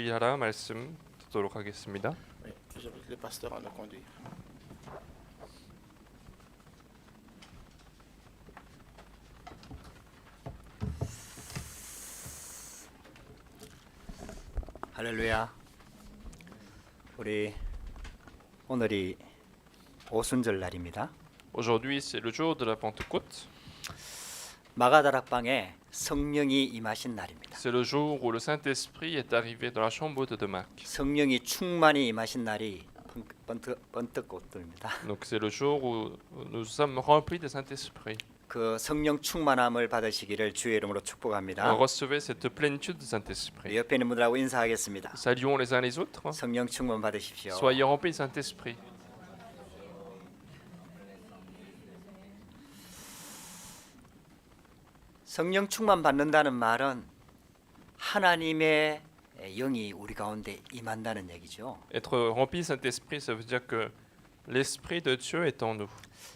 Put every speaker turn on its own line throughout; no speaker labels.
하라 말씀 듣도록 하겠습니다.
Oui, j'invite le pasteur à nous conduire.
할렐루야. 우리 오늘이 오순절 날입니다.
Aujourd'hui, c'est le jour de la Pentecôte.
마가다락방에 성령이 임하신 날입니다.
C'est le jour où le Saint-Esprit est arrivé dans la chambre de Marc.
성령이 충만히 임하신 날이 번뜩꽃입니다.
Donc c'est le jour où nous sommes remplis de Saint-Esprit.
그 성령 충만함을 받으시기를 주의 이름으로 축복합니다.
Recevez cette plénitude du Saint-Esprit.
옆에 있는 분들하고 인사하겠습니다.
Saluons les uns les autres.
성령 충만 받으십시오.
Soyez remplis du Saint-Esprit.
성령 충만 받는다는 말은 하나님의 영이 우리 가운데 임한다는 얘기죠.
Être rempli du Saint-Esprit, ça veut dire que l'Esprit de Dieu est en nous.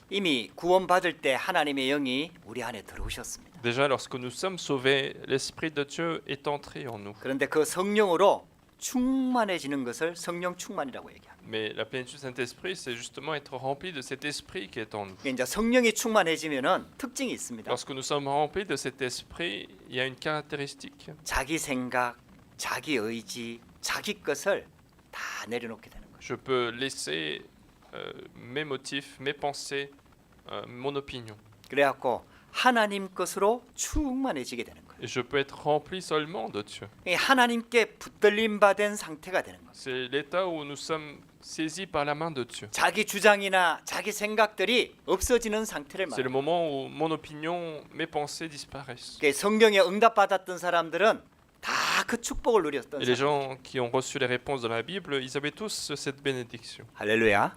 이미 구원받을 때 하나님의 영이 우리 안에 들어오셨습니다.
Déjà, lorsque nous sommes sauvés, l'Esprit de Dieu est entré en nous.
그런데 그 성령으로 충만해지는 것을 성령 충만이라고 얘기합니다.
Mais la plénitude du Saint-Esprit, c'est justement être rempli de cet Esprit qui est en nous.
이제 성령이 충만해지면은 특징이 있습니다.
Lorsque nous sommes remplis de cet esprit, il y a une caractéristique.
자기 생각, 자기 의지, 자기 것을 다 내려놓게 되는 거예요.
Je peux laisser mes motifs, mes pensées, mon opinion.
그래갖고 하나님 것으로 충만해지게 되는 거예요.
Et je peux être rempli seulement de Dieu.
이 하나님께 붙들림 받은 상태가 되는 거예요.
C'est l'état où nous sommes saisis par la main de Dieu.
자기 주장이나 자기 생각들이 없어지는 상태를
C'est le
말합니다.
moment où mon opinion, mes pensées disparaissent.
성경에 응답받았던 사람들은 다 그 축복을 누렸던
Et les
사람.
gens qui ont reçu les réponses dans la Bible, ils avaient tous cette bénédiction.
할렐루야.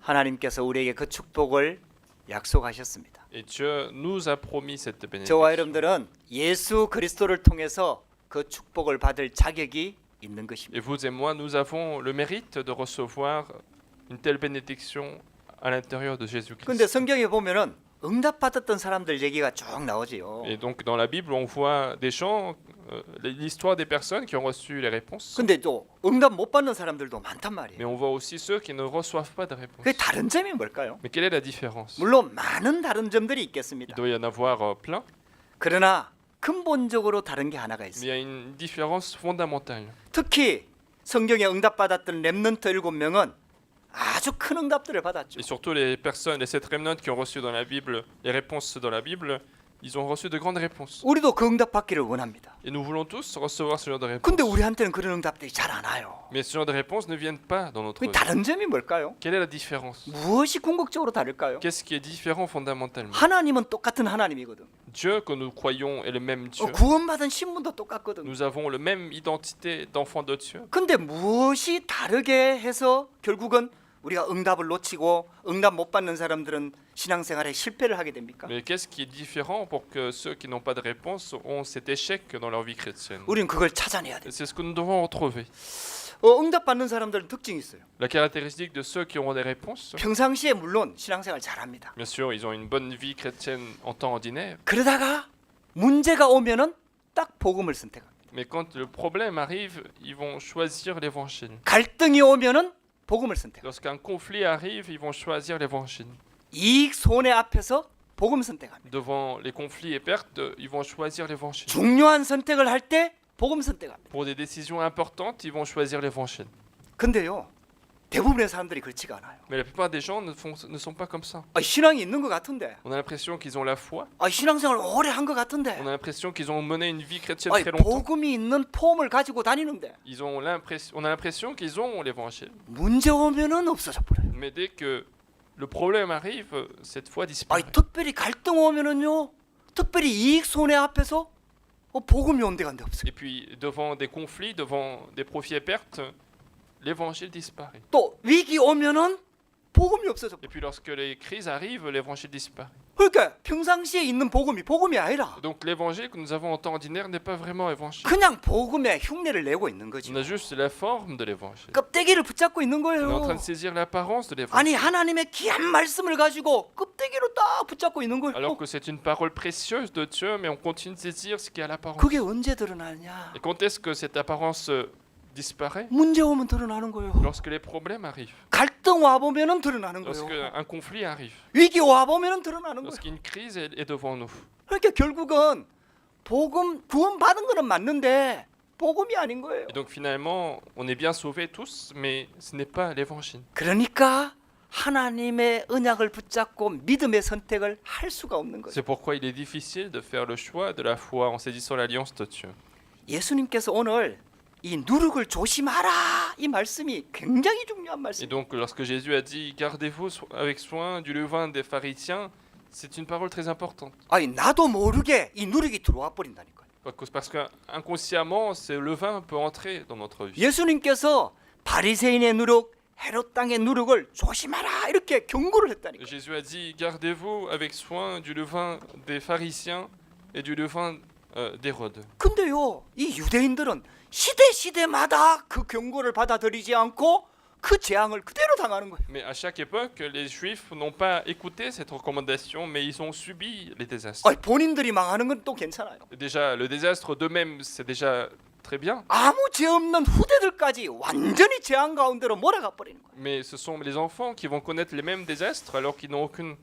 하나님께서 우리에게 그 축복을 약속하셨습니다.
Et Dieu nous a promis cette
저와
bénédiction.
여러분들은 예수 그리스도를 통해서 그 축복을 받을 자격이 있는 것입니다.
Et vous et moi, nous avons le mérite de recevoir une telle bénédiction à l'intérieur de Jésus-Christ.
근데 성경에 보면은 응답받았던 사람들 얘기가 쭉 나오지요.
Et donc dans la Bible, on voit des gens, l'histoire des personnes qui ont reçu les réponses.
근데 또 응답 못 받는 사람들도 많단
Mais
말이에요.
on voit aussi ceux qui ne reçoivent pas de réponse.
그 다른 점이 뭘까요?
Mais quelle est la différence?
물론 많은 다른 점들이
Il
있겠습니다.
doit y en avoir plein,
그러나 근본적으로 다른 게 하나가
mais il
있어요.
y a une différence fondamentale.
특히 성경에 응답받았던 렘넌트 7명은 아주 큰 응답들을 받았죠.
Et surtout les personnes, les 7 remnants qui ont reçu dans la Bible, les réponses dans la Bible, ils ont reçu de grandes réponses.
우리도 그 응답 받기를 원합니다.
Et nous voulons tous recevoir ce genre de réponses.
근데 우리한테는 그런 응답들이 잘 안 와요.
Mais ce genre de réponses ne viennent pas dans notre
그
vie.
다른 점이 뭘까요?
Quelle est la différence?
무엇이 궁극적으로 다를까요?
Qu'est-ce qui est différent fondamentalement?
하나님은 똑같은 하나님이거든.
Dieu que nous croyons est le même Dieu.
구원받은 신분도 똑같거든.
Nous avons la même identité d'enfant de Dieu.
근데 무엇이 다르게 해서 결국은 우리가 응답을 놓치고 응답 못 받는 사람들은 신앙생활에 실패를 하게 됩니까?
Mais qu'est-ce qui est différent pour que ceux qui n'ont pas de réponse ont cet échec dans leur vie chrétienne?
우리는 그걸 찾아내야 돼.
Et c'est ce que nous devons retrouver.
응답 받는 사람들은 특징이 있어요.
La caractéristique de ceux qui auront des réponses,
평상시에 물론 신앙생활 잘합니다.
bien sûr, ils ont une bonne vie chrétienne en temps ordinaire,
그러다가 문제가 오면은 딱 복음을 선택합니다.
mais quand le problème arrive, ils vont choisir l'évangile.
갈등이 오면은 복음을 선택합니다.
Lorsqu'un conflit arrive, ils vont choisir l'évangile.
이익 손해 앞에서 복음 선택합니다.
Devant les conflits et pertes, ils vont choisir l'évangile.
중요한 선택을 할 때 복음 선택합니다.
Pour des décisions importantes, ils vont choisir l'évangile.
근데요, 대부분의 사람들이 그렇지가 않아요.
Mais la plupart des gens ne sont pas comme ça.
신앙이 있는 것 같은데,
On a l'impression qu'ils ont la foi.
신앙생활 오래 한 것 같은데,
On a l'impression qu'ils ont mené une vie chrétienne très longtemps.
복음이 있는 폼을 가지고 다니는데
On a l'impression qu'ils ont l'évangile.
문제 오면은 없어져 버려요.
Mais dès que le problème arrive, cette foi disparaît.
특별히 갈등 오면은요, 특별히 이익 손해 앞에서 복음이 온 데가 없어요.
Et puis, devant des conflits, devant des profits et pertes, l'évangile disparaît.
또 위기 오면은 복음이 없어져
Et
버려요.
puis, lorsque les crises arrivent, l'évangile disparaît.
그러니까 평상시에 있는 복음이 아니라
Donc, l'évangile que nous avons en temps ordinaire n'est pas vraiment évangile.
그냥 복음의 흉내를 내고 있는 거지.
On a juste la forme de l'évangile.
껍데기를 붙잡고 있는
On est en train
거예요.
de saisir l'apparence de l'évangile.
아니 하나님의 귀한 말씀을 가지고 껍데기로 딱 붙잡고 있는 거예요.
Alors que c'est une parole précieuse de Dieu, mais on continue de saisir ce qui est à l'apparence.
그게 언제 드러나냐?
Et quand est-ce que cette apparence disparaît
문제 오면 드러나는 거예요.
lorsque les problèmes arrivent,
갈등 와 보면은 드러나는
lorsque
거예요.
un conflit arrive,
위기 와 보면은 드러나는 거예요.
lorsqu'une crise est devant nous.
그러니까 결국은 복음 구원 받은 거는 맞는데 복음이 아닌 거예요.
Et donc finalement, on est bien sauvés tous, mais ce n'est pas l'évangile.
그러니까 하나님의 언약을 붙잡고 믿음의 선택을 할 수가 없는 거예요.
C'est pourquoi il est difficile de faire le choix de la foi en saisissant l'alliance de Dieu.
예수님께서 오늘 이 누룩을 조심하라 이 말씀이 굉장히 중요한
Et
말씀이에요.
donc lorsque Jésus a dit « Gardez-vous avec soin du levain des pharisiens », c'est une parole très importante.
아니 나도 모르게 이 누룩이 들어와 버린다니까요.
Parce qu'inconsciemment, ce levain peut entrer dans notre vie.
예수님께서 바리새인의 누룩, 헤롯 땅의 누룩을 조심하라 이렇게 경고를 했다니까요.
Jésus a dit « Gardez-vous avec soin du levain des pharisiens et du levain d'Hérode ».
근데요, 이 유대인들은 시대마다 그 경고를 받아들이지 않고 그 재앙을 그대로 당하는 거예요.
Mais à chaque époque, les Juifs n'ont pas écouté cette recommandation, mais ils ont subi les désastres.
아니, 본인들이 망하는 건 또 괜찮아요.
Déjà, le désastre d'eux-mêmes, c'est déjà très bien.
아무 죄 없는 후대들까지 완전히 재앙 가운데로 몰아가 버리는 거예요.
Mais ce sont les enfants qui vont connaître les mêmes désastres alors qu'ils n'ont aucune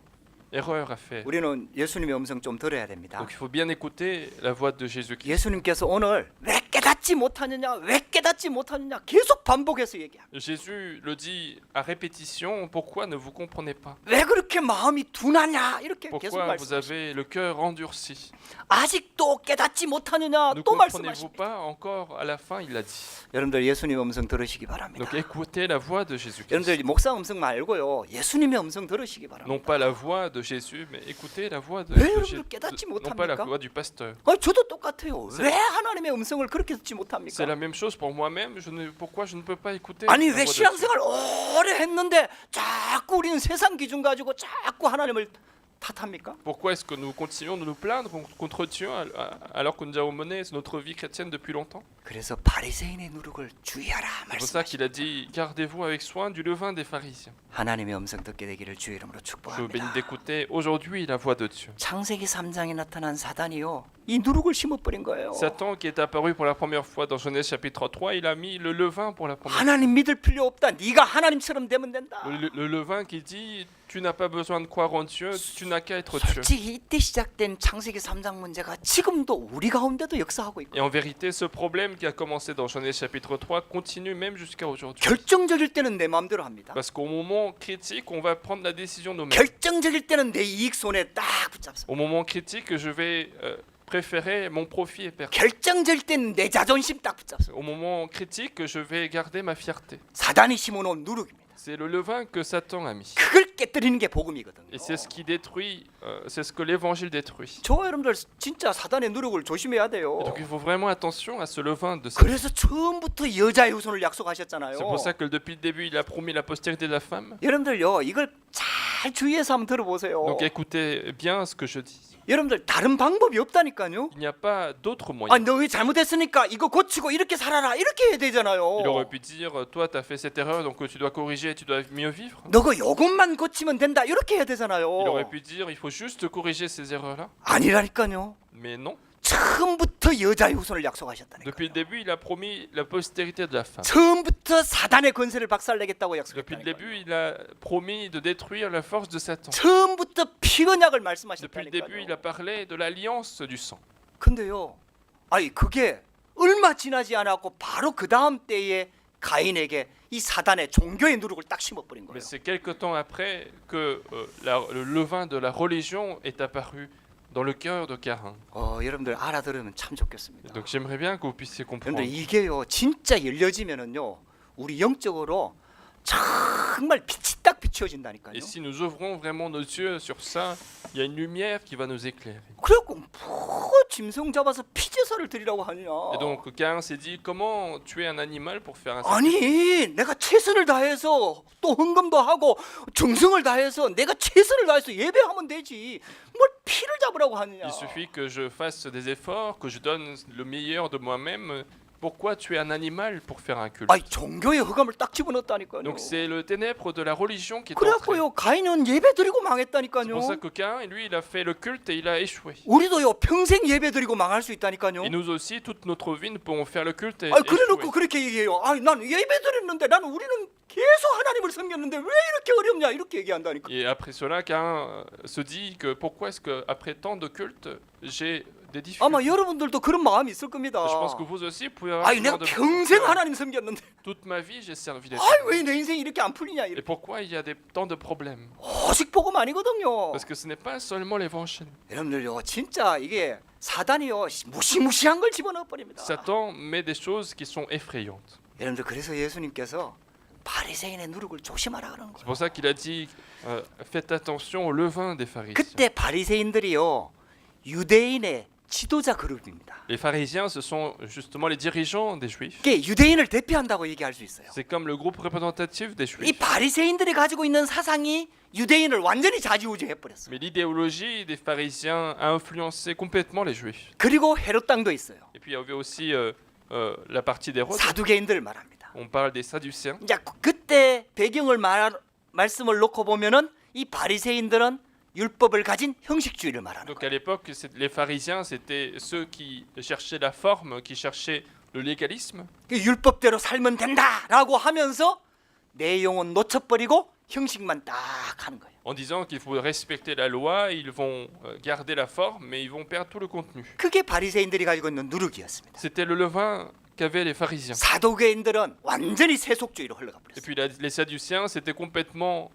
erreur à faire.
우리는 예수님의 음성 좀 들어야 됩니다.
Donc il faut bien écouter la voix de Jésus-Christ.
예수님께서 오늘 왜 깨닫지 못하느냐, 왜 깨닫지 못하느냐 계속 반복해서 얘기합니다.
Jésus le dit à répétition, pourquoi ne vous comprenez pas?
왜 그렇게 마음이 둔하냐 이렇게 계속
Pourquoi vous
말씀하십니다.
avez le cœur endurci?
아직도 깨닫지 못하느냐
Ne
또
comprenez-vous
말씀하십니다.
pas? Encore à la fin, il a dit.
여러분들 예수님 음성 들으시기 바랍니다.
Donc écoutez la voix de Jésus-Christ.
여러분들 목사 음성 말고요 예수님의 음성 들으시기 바랍니다.
Non pas la voix de Jésus, mais écoutez la voix de
왜
Jésus.
여러분들 깨닫지
Non pas la
못합니까?
voix du pasteur.
저도 똑같아요. 왜 하나님의 음성을 그렇게 듣지
C'est
못합니까?
la même chose pour moi-même. Pourquoi je ne peux pas écouter
아니
la
왜
voix de Dieu?
신앙생활 오래 했는데 자꾸 우리는 세상 기준 가지고 자꾸 하나님을 탓합니까?
Pourquoi est-ce que nous continuons de nous plaindre contre Dieu alors que nous avons mené notre vie chrétienne depuis longtemps?
그래서 바리새인의 누룩을 주의하라
C'est pour ça
말씀하십니다.
qu'il a dit, gardez-vous avec soin du levain des pharisiens.
하나님의 음성 듣게 되기를 주의 이름으로
Je vous bénis
축복합니다.
d'écouter aujourd'hui la voix de Dieu.
창세기 3장에 나타난 사단이요 이 누룩을 심어버린 거예요.
Satan qui est apparu pour la première fois dans Genèse chapitre 3, il a mis le levain pour la première fois.
하나님 믿을 필요 없다. 네가 하나님처럼 되면 된다.
Le levain qui dit, tu n'as pas besoin de croire en Dieu, tu n'as qu'à être Dieu.
솔직히 이때 시작된 창세기 3장 문제가 지금도 우리 가운데도 역사하고 있고
Et en vérité, ce problème qui a commencé dans Genèse chapitre 3 continue même jusqu'à aujourd'hui.
결정적일 때는 내 마음대로 합니다.
Parce qu'au moment critique, on va prendre la décision nous-mêmes.
결정적일 때는 내 이익 손에 딱 붙잡습니다.
Au moment critique, je vais préférer mon profit et perte.
결정적일 때는 내 자존심 딱 붙잡습니다.
Au moment critique, je vais garder ma fierté.
사단이 심어놓은 누룩입니다.
C'est le levain que Satan a mis.
그걸 깨뜨리는 게 복음이거든요.
Et c'est ce qui détruit, c'est ce que l'évangile détruit.
저 여러분들 진짜 사단의 누룩을 조심해야 돼요.
Et donc il faut vraiment attention à ce levain de Satan.
그래서 처음부터 여자의 후손을 약속하셨잖아요.
C'est pour ça que depuis le début, il a promis la postérité de la femme.
여러분들요 이걸 잘 주의해서 한번 들어보세요.
Donc écoutez bien ce que je dis.
여러분들 다른 방법이 없다니까요.
Il n'y a pas d'autre moyen.
너 왜 잘못했으니까 이거 고치고 이렇게 살아라 이렇게 해야 되잖아요.
Il aurait pu dire, toi, tu as fait cette erreur, donc tu dois corriger, tu dois mieux vivre.
너가 요것만 고치면 된다 이렇게 해야
Il
되잖아요.
aurait pu dire, il faut juste corriger ces erreurs-là.
아니라니까요.
Mais non.
처음부터 여자의 후손을 약속하셨다니까요.
Depuis le début, il a promis la postérité de la femme.
처음부터 사단의 권세를 박살내겠다고
Depuis le
약속했다니까요.
début, il a promis de détruire la force de Satan.
처음부터 피언약을
Depuis le début, il a
말씀하셨다니까요.
parlé de l'alliance du sang.
근데요, 그게 얼마 지나지 않았고 바로 그 다음 때에 가인에게 이 사단의 종교의 누룩을 딱 심어버린 거예요.
Mais c'est quelque temps après que le levain de la religion est apparu dans le cœur de Caïn.
여러분들 알아들으면 참 좋겠습니다.
Donc j'aimerais bien que vous puissiez comprendre.
여러분들 이게요, 진짜 열려지면은요, 우리 영적으로 정말 빛이 딱 비추어진다니까요.
Et si nous ouvrons vraiment nos yeux sur ça, il y a une lumière qui va nous éclairer.
그래갖고 뭐 짐승 잡아서 피제사를 드리라고 하느냐?
Et donc Caïn s'est dit, comment tuer un animal pour faire un sacrifice?
아니 내가 최선을 다해서 또 헌금도 하고 정성을 다해서 내가 최선을 다해서 예배하면 되지 뭘 피를 잡으라고 하느냐?
Il suffit que je fasse des efforts, que je donne le meilleur de moi-même pourquoi tu es un animal pour faire un culte?
아니 종교의 흑암을 딱 집어넣었다니까요.
Donc c'est le ténèbre de la religion qui est entré.
그래갖고요 가인은 예배 드리고
C'est
망했다니까요.
pour ça que Cain, lui, il a fait le culte et il a échoué.
우리도요 평생 예배 드리고 망할 수 있다니까요.
Et nous aussi, toute notre vie, nous pourrons faire le culte et
아 그래놓고
échouer.
그렇게 얘기해요. 아니 난 예배 드렸는데 나는 우리는 계속 하나님을 섬겼는데 왜 이렇게 어렵냐 이렇게 얘기한다니까.
Et après cela, Cain se dit que pourquoi est-ce qu'après tant de cultes, j'ai des difficultés?
아마 여러분들도 그런 마음이 있을 겁니다.
Je pense que vous aussi pouvez avoir
아니
ce
내가
genre de
평생
pensée.
하나님 섬겼는데
Toute ma vie, j'ai servi les
아이 왜 내 인생이 이렇게 안 풀리냐
Et
이렇게.
pourquoi il y a tant de problèmes?
오직 복음 아니거든요.
Parce que ce n'est pas seulement l'évangile.
여러분들요 진짜 이게 사단이요 무시무시한 걸 집어넣어 버립니다.
Satan met des choses qui sont effrayantes.
여러분들 그래서 예수님께서 바리새인의 누룩을 조심하라 그러는
C'est
거예요.
pour ça qu'il a dit faites attention au levain des pharisiens.
그때 바리새인들이요 유대인의 지도자 그룹입니다.
Les pharisiens, ce sont justement les dirigeants des juifs.
이게 유대인을 대표한다고 얘기할 수 있어요.
C'est comme le groupe représentatif des
이
juifs.
바리새인들이 가지고 있는 사상이 유대인을 완전히 좌지우지해 버렸어요.
Mais l'idéologie des pharisiens a influencé complètement les juifs.
그리고 헤롯 당도 있어요.
Et puis il y avait aussi la partie des Rhodes.
사두개인들을 말합니다.
On parle des Sadducéens.
이제 그때 배경을 말씀을 놓고 보면은 이 바리새인들은 율법을 가진 형식주의를 말하는
Donc
거예요.
à l'époque, les pharisiens, c'était ceux qui cherchaient la forme, qui cherchaient le légalisme.
율법대로 살면 된다라고 하면서 내용은 놓쳐버리고 형식만 딱 하는 거예요.
En disant qu'il faut respecter la loi, ils vont garder la forme, mais ils vont perdre tout le contenu.
그게 바리새인들이 가지고 있는 누룩이었습니다.
C'était le levain qu'avaient les pharisiens.
사두개인들은 완전히 세속주의로 흘러가
Et
버렸어요.
puis les Sadducéens, c'était complètement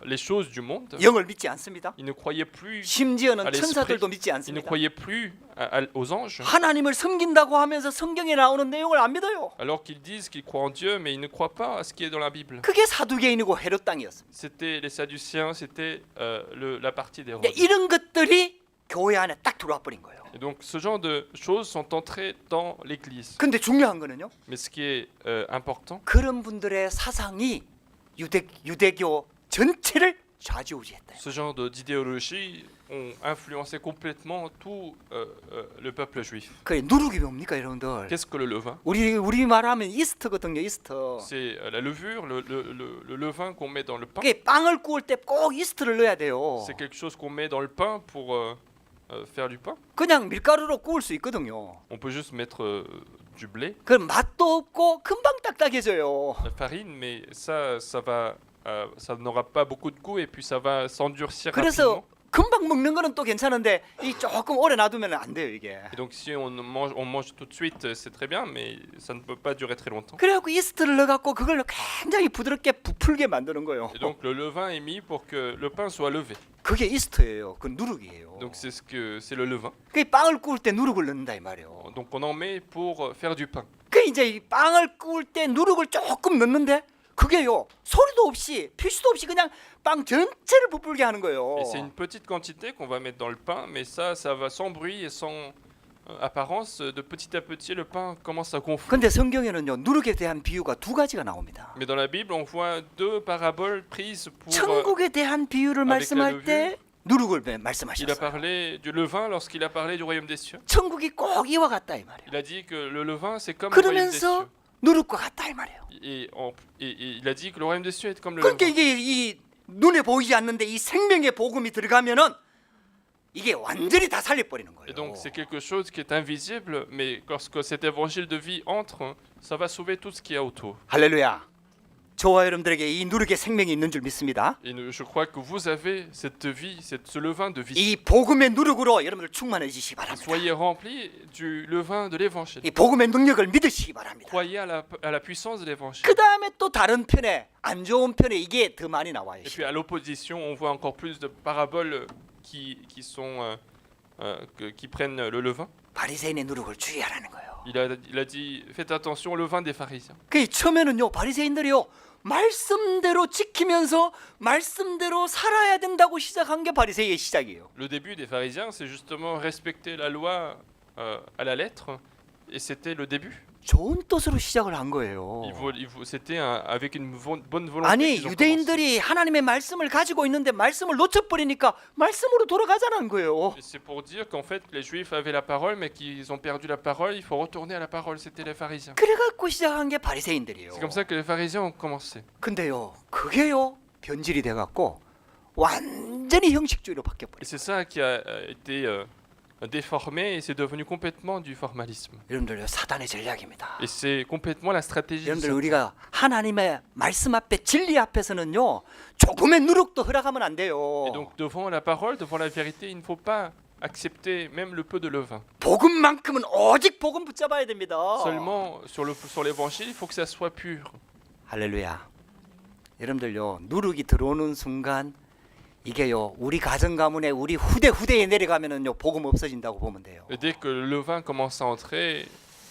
les choses du monde.
영을 믿지 않습니다.
Ils ne croyaient plus,
심지어는
à l'esprit.
천사들도 믿지
ils ne
않습니다.
croyaient plus aux anges.
하나님을 섬긴다고 하면서 성경에 나오는 내용을 안 믿어요.
Alors qu'ils disent qu'ils croient en Dieu, mais ils ne croient pas à ce qui est dans la Bible.
그게 사두개인이고 헤롯 땅이었습니다.
C'était les Sadducéens, c'était la partie des
근데
Rhodes.
이런 것들이 교회 안에 딱 들어와 버린 거예요.
Et donc ce genre de choses sont entrées dans l'Église.
근데 중요한 거는요.
Mais ce qui est important,
그런 분들의 사상이 유대교 전체를 좌지우지했다.
ce genre d'idéologie ont influencé complètement tout le peuple juif.
그 누룩이 뭡니까 여러분들?
Qu'est-ce que le levain?
우리 말하면 이스트거든요. 이스트.
C'est la levure, le levain qu'on met dans le pain.
그게 빵을 구울 때 꼭 이스트를 넣어야 돼요.
C'est quelque chose qu'on met dans le pain pour faire du pain.
그냥 밀가루로 구울 수 있거든요.
On peut juste mettre du blé,
그 맛도 없고 금방 딱딱해져요.
la farine, mais ça n'aura pas beaucoup de goût et puis ça va s'endurcir
그래서
rapidement.
금방 먹는 거는 또 괜찮은데 이 조금 오래 놔두면 안 돼요 이게.
Et donc si on mange tout de suite, c'est très bien, mais ça ne peut pas durer très longtemps.
그래갖고 이스트를 넣어갖고 그걸 굉장히 부드럽게 부풀게 만드는 거예요.
Et donc le levain est mis pour que le pain soit levé.
그게 이스트예요. 그 누룩이에요.
Donc c'est le levain.
그 빵을 구울 때 누룩을 넣는다 이 말이에요.
Donc on en met pour faire du pain.
그 이제 이 빵을 구울 때 누룩을 조금 넣는데 그게요 소리도 없이 표시도 없이 그냥 빵 전체를 부풀게 하는 거예요.
Et c'est une petite quantité qu'on va mettre dans le pain, mais ça va sans bruit et sans apparence. De petit à petit, le pain commence à gonfler.
근데 성경에는요 누룩에 대한 비유가 두 가지가 나옵니다.
Mais dans la Bible, on voit deux paraboles prises pour.
천국에 대한 비유를 말씀할 때 누룩을
Il a
말씀하셨어요.
parlé du levain lorsqu'il a parlé du royaume des cieux.
천국이 꼭 이와 같다 이 말이에요.
Il a dit que le levain c'est comme le royaume des cieux.
그러면서 누룩과 같다 이 말이에요.
Et il a dit que le royaume des cieux est comme le
그러니까
levain.
이게 이 눈에 보이지 않는데 이 생명의 복음이 들어가면은 이게 완전히 다 살려버리는 거예요.
Et donc c'est quelque chose qui est invisible, mais lorsque cet évangile de vie entre, ça va sauver tout ce qu'il y a autour.
할렐루야. 저와 여러분들에게 이 누룩의 생명이 있는 줄 믿습니다.
Et je crois que vous avez cette vie, ce levain de vie.
이 복음의 누룩으로 여러분들 충만해지시기 바랍니다.
Soyez remplis du levain de l'évangile.
이 복음의 능력을 믿으시기 바랍니다.
Croyez à la puissance de l'évangile.
그 다음에 또 다른 편에 안 좋은 편에 이게 더 많이 나와요.
Et puis à l'opposition, on voit encore plus de paraboles qui prennent le levain.
바리새인의 누룩을 주의하라는 거예요.
Il a dit faites attention au levain des pharisiens.
그 처음에는요 바리새인들이요 말씀대로 지키면서 말씀대로 살아야 된다고 시작한 게 바리새의 시작이에요.
Le début des pharisiens, c'est justement respecter la loi à la lettre, et c'était le début.
좋은 뜻으로 시작을 한 거예요.
C'était avec une bonne volonté.
아니
qu'ils ont commencé.
유대인들이 하나님의 말씀을 가지고 있는데 말씀을 놓쳐버리니까 말씀으로 돌아가자는 거예요.
Et c'est pour dire qu'en fait les Juifs avaient la parole, mais qu'ils ont perdu la parole. Il faut retourner à la parole. C'était les pharisiens.
그래갖고 시작한 게 바리새인들이에요.
C'est comme ça que les pharisiens ont commencé.
근데요 그게요 변질이 돼갖고 완전히 형식주의로
Et
바뀌어버려요.
c'est ça qui a été déformé et c'est devenu complètement du formalisme.
여러분들 사단의 전략입니다.
Et c'est complètement la stratégie.
여러분들
de Satan.
우리가 하나님의 말씀 앞에 진리 앞에서는요 조금의 누룩도 허락하면 안 돼요.
Et donc devant la parole, devant la vérité, il ne faut pas accepter même le peu de levain.
복음만큼은 오직 복음 붙잡아야 됩니다.
Seulement sur l'évangile, il faut que ça soit pur.
할렐루야. 여러분들요 누룩이 들어오는 순간 이게요 우리 가정 가문에 우리 후대에 내려가면은요 복음 없어진다고 보면 돼요.
Et dès que le levain commence à entrer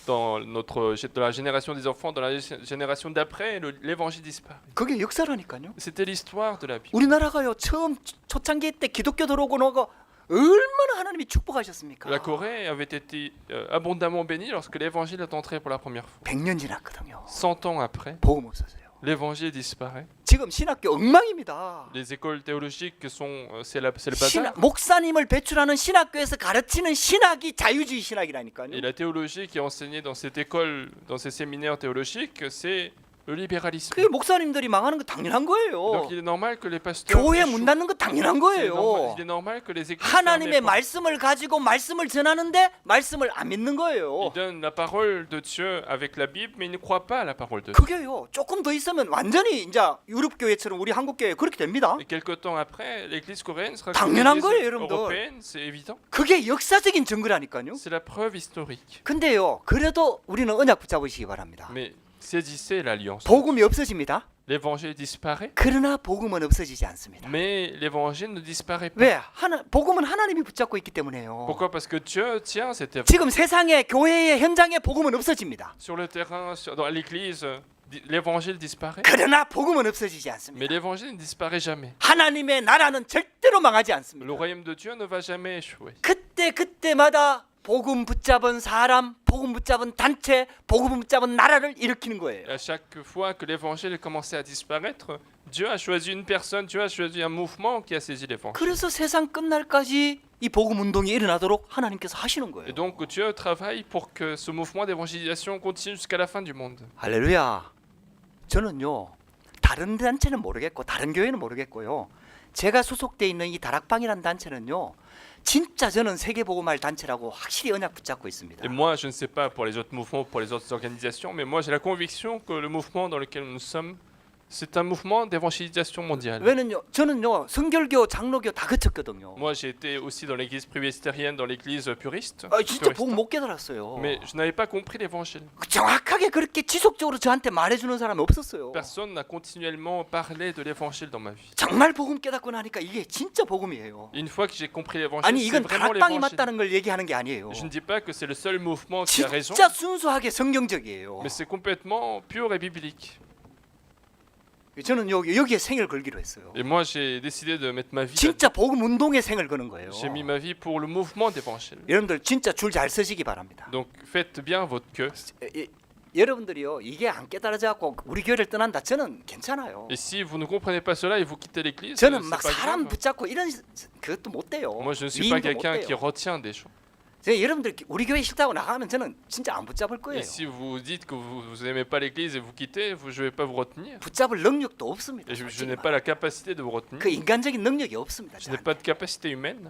dans la génération des enfants, dans la génération d'après, l'évangile disparaît.
그게 역사라니까요.
C'était l'histoire de la Bible.
우리나라가요 처음 초창기 때 기독교 들어오고 나고 얼마나 하나님이 축복하셨습니까?
La Corée avait été abondamment bénie lorsque l'évangile est entré pour la première fois.
100년 지났거든요.
100 ans après,
복음 없어져요.
l'évangile disparaît.
지금 신학교 엉망입니다.
Les écoles théologiques c'est le bazar.
목사님을 배출하는 신학교에서 가르치는 신학이 자유주의 신학이라니까요.
Et la théologie qui est enseignée dans cette école, dans ces séminaires théologiques, c'est le libéralisme.
그게 목사님들이 망하는 거 당연한 거예요.
Donc il est normal que les pasteurs
교회
échouent.
문 닫는 거 당연한 거예요.
Il est normal que les églises
하나님의
ferment les portes.
말씀을 가지고 말씀을 전하는데 말씀을 안 믿는
Ils
거예요.
donnent la parole de Dieu avec la Bible, mais ils ne croient pas à la parole de Dieu.
그게요. 조금 더 있으면 완전히 이제 유럽 교회처럼 우리 한국 교회 그렇게 됩니다.
Et quelque temps après, l'église coréenne sera
당연한
comme
거예요,
l'église
여러분들.
européenne, c'est évident.
그게 역사적인 증거라니까요.
C'est la preuve historique.
근데요. 그래도 우리는 언약 붙잡으시기 바랍니다.
Mais saisissez l'alliance.
복음이 없어집니다.
L'évangile disparaît,
그러나 복음은 없어지지 않습니다.
mais l'évangile ne disparaît pas.
왜? 복음은 하나님이 붙잡고 있기 때문에요.
Pourquoi? Parce que Dieu tient cet évangile.
지금 세상의 교회의 현장에 복음은 없어집니다.
Sur le terrain, dans l'église, l'évangile disparaît,
그러나 복음은 없어지지 않습니다.
mais l'évangile ne disparaît jamais.
하나님의 나라는 절대로 망하지
Le
않습니다.
royaume de Dieu ne va jamais échouer.
그때마다 복음 붙잡은 사람, 복음 붙잡은 단체, 복음 붙잡은 나라를 일으키는 거예요.
À chaque fois que l'évangile commençait à disparaître, Dieu a choisi une personne, Dieu a choisi un mouvement qui a saisi l'évangile.
그래서 세상 끝날까지 이 복음 운동이 일어나도록 하나님께서 하시는 거예요.
Et donc Dieu travaille pour que ce mouvement d'évangélisation continue jusqu'à la fin du monde.
할렐루야. 저는요. 다른 단체는 모르겠고 다른 교회는 모르겠고요. 제가 소속돼 있는 이 다락방이라는 단체는요. 진짜 저는 세계복음할 단체라고 확실히 언약 붙잡고 있습니다.
Et moi, je ne sais pas pour les autres mouvements, pour les autres organisations, mais moi j'ai la conviction que le mouvement dans lequel nous sommes, c'est un mouvement d'évangélisation mondiale.
왜냐면요. 저는요. 성결교, 장로교 다 거쳤거든요.
Moi j'ai été aussi dans l'église presbytérienne, dans l'église puriste.
진짜 복음
puriste.
못 깨달았어요.
Mais je n'avais pas compris l'évangile.
정확하게 그렇게 지속적으로 저한테 말해주는 사람이 없었어요.
Personne n'a continuellement parlé de l'évangile dans ma vie.
정말 복음 깨닫고 나니까 이게 진짜 복음이에요.
Une fois que j'ai compris l'évangile,
아니
c'est
이건
vraiment
다락방이
l'évangile.
맞다는 걸 얘기하는 게 아니에요.
Je ne dis pas que c'est le seul mouvement qui a raison,
진짜 순수하게 성경적이에요.
mais c'est complètement pur et biblique.
저는 여기에 생을 걸기로 했어요.
Et moi j'ai décidé de mettre ma vie
진짜 복음 운동에 생을 거는 거예요.
J'ai mis ma vie pour le mouvement d'évangile.
여러분들 진짜 줄 잘 서시기 바랍니다.
Donc faites bien votre queue.
여러분들이요 이게 안 깨달아져갖고 우리 교회를 떠난다 저는 괜찮아요.
Et si vous ne comprenez pas cela et vous quittez l'église,
저는
c'est
막
pas
사람
grave.
붙잡고 이런 그것도 못 돼요.
Moi je ne suis pas
미인도 못
quelqu'un qui
돼요.
retient des gens.
여러분들 우리 교회 싫다고 나가면 저는 진짜 안 붙잡을 거예요.
Et si vous dites que vous n'aimez pas l'église et vous quittez, je ne vais pas vous retenir.
붙잡을 능력도 없습니다.
Et je
솔직히
n'ai
말하면.
pas la capacité de vous retenir.
그 인간적인 능력이 없습니다.
Je n'ai pas de capacité humaine.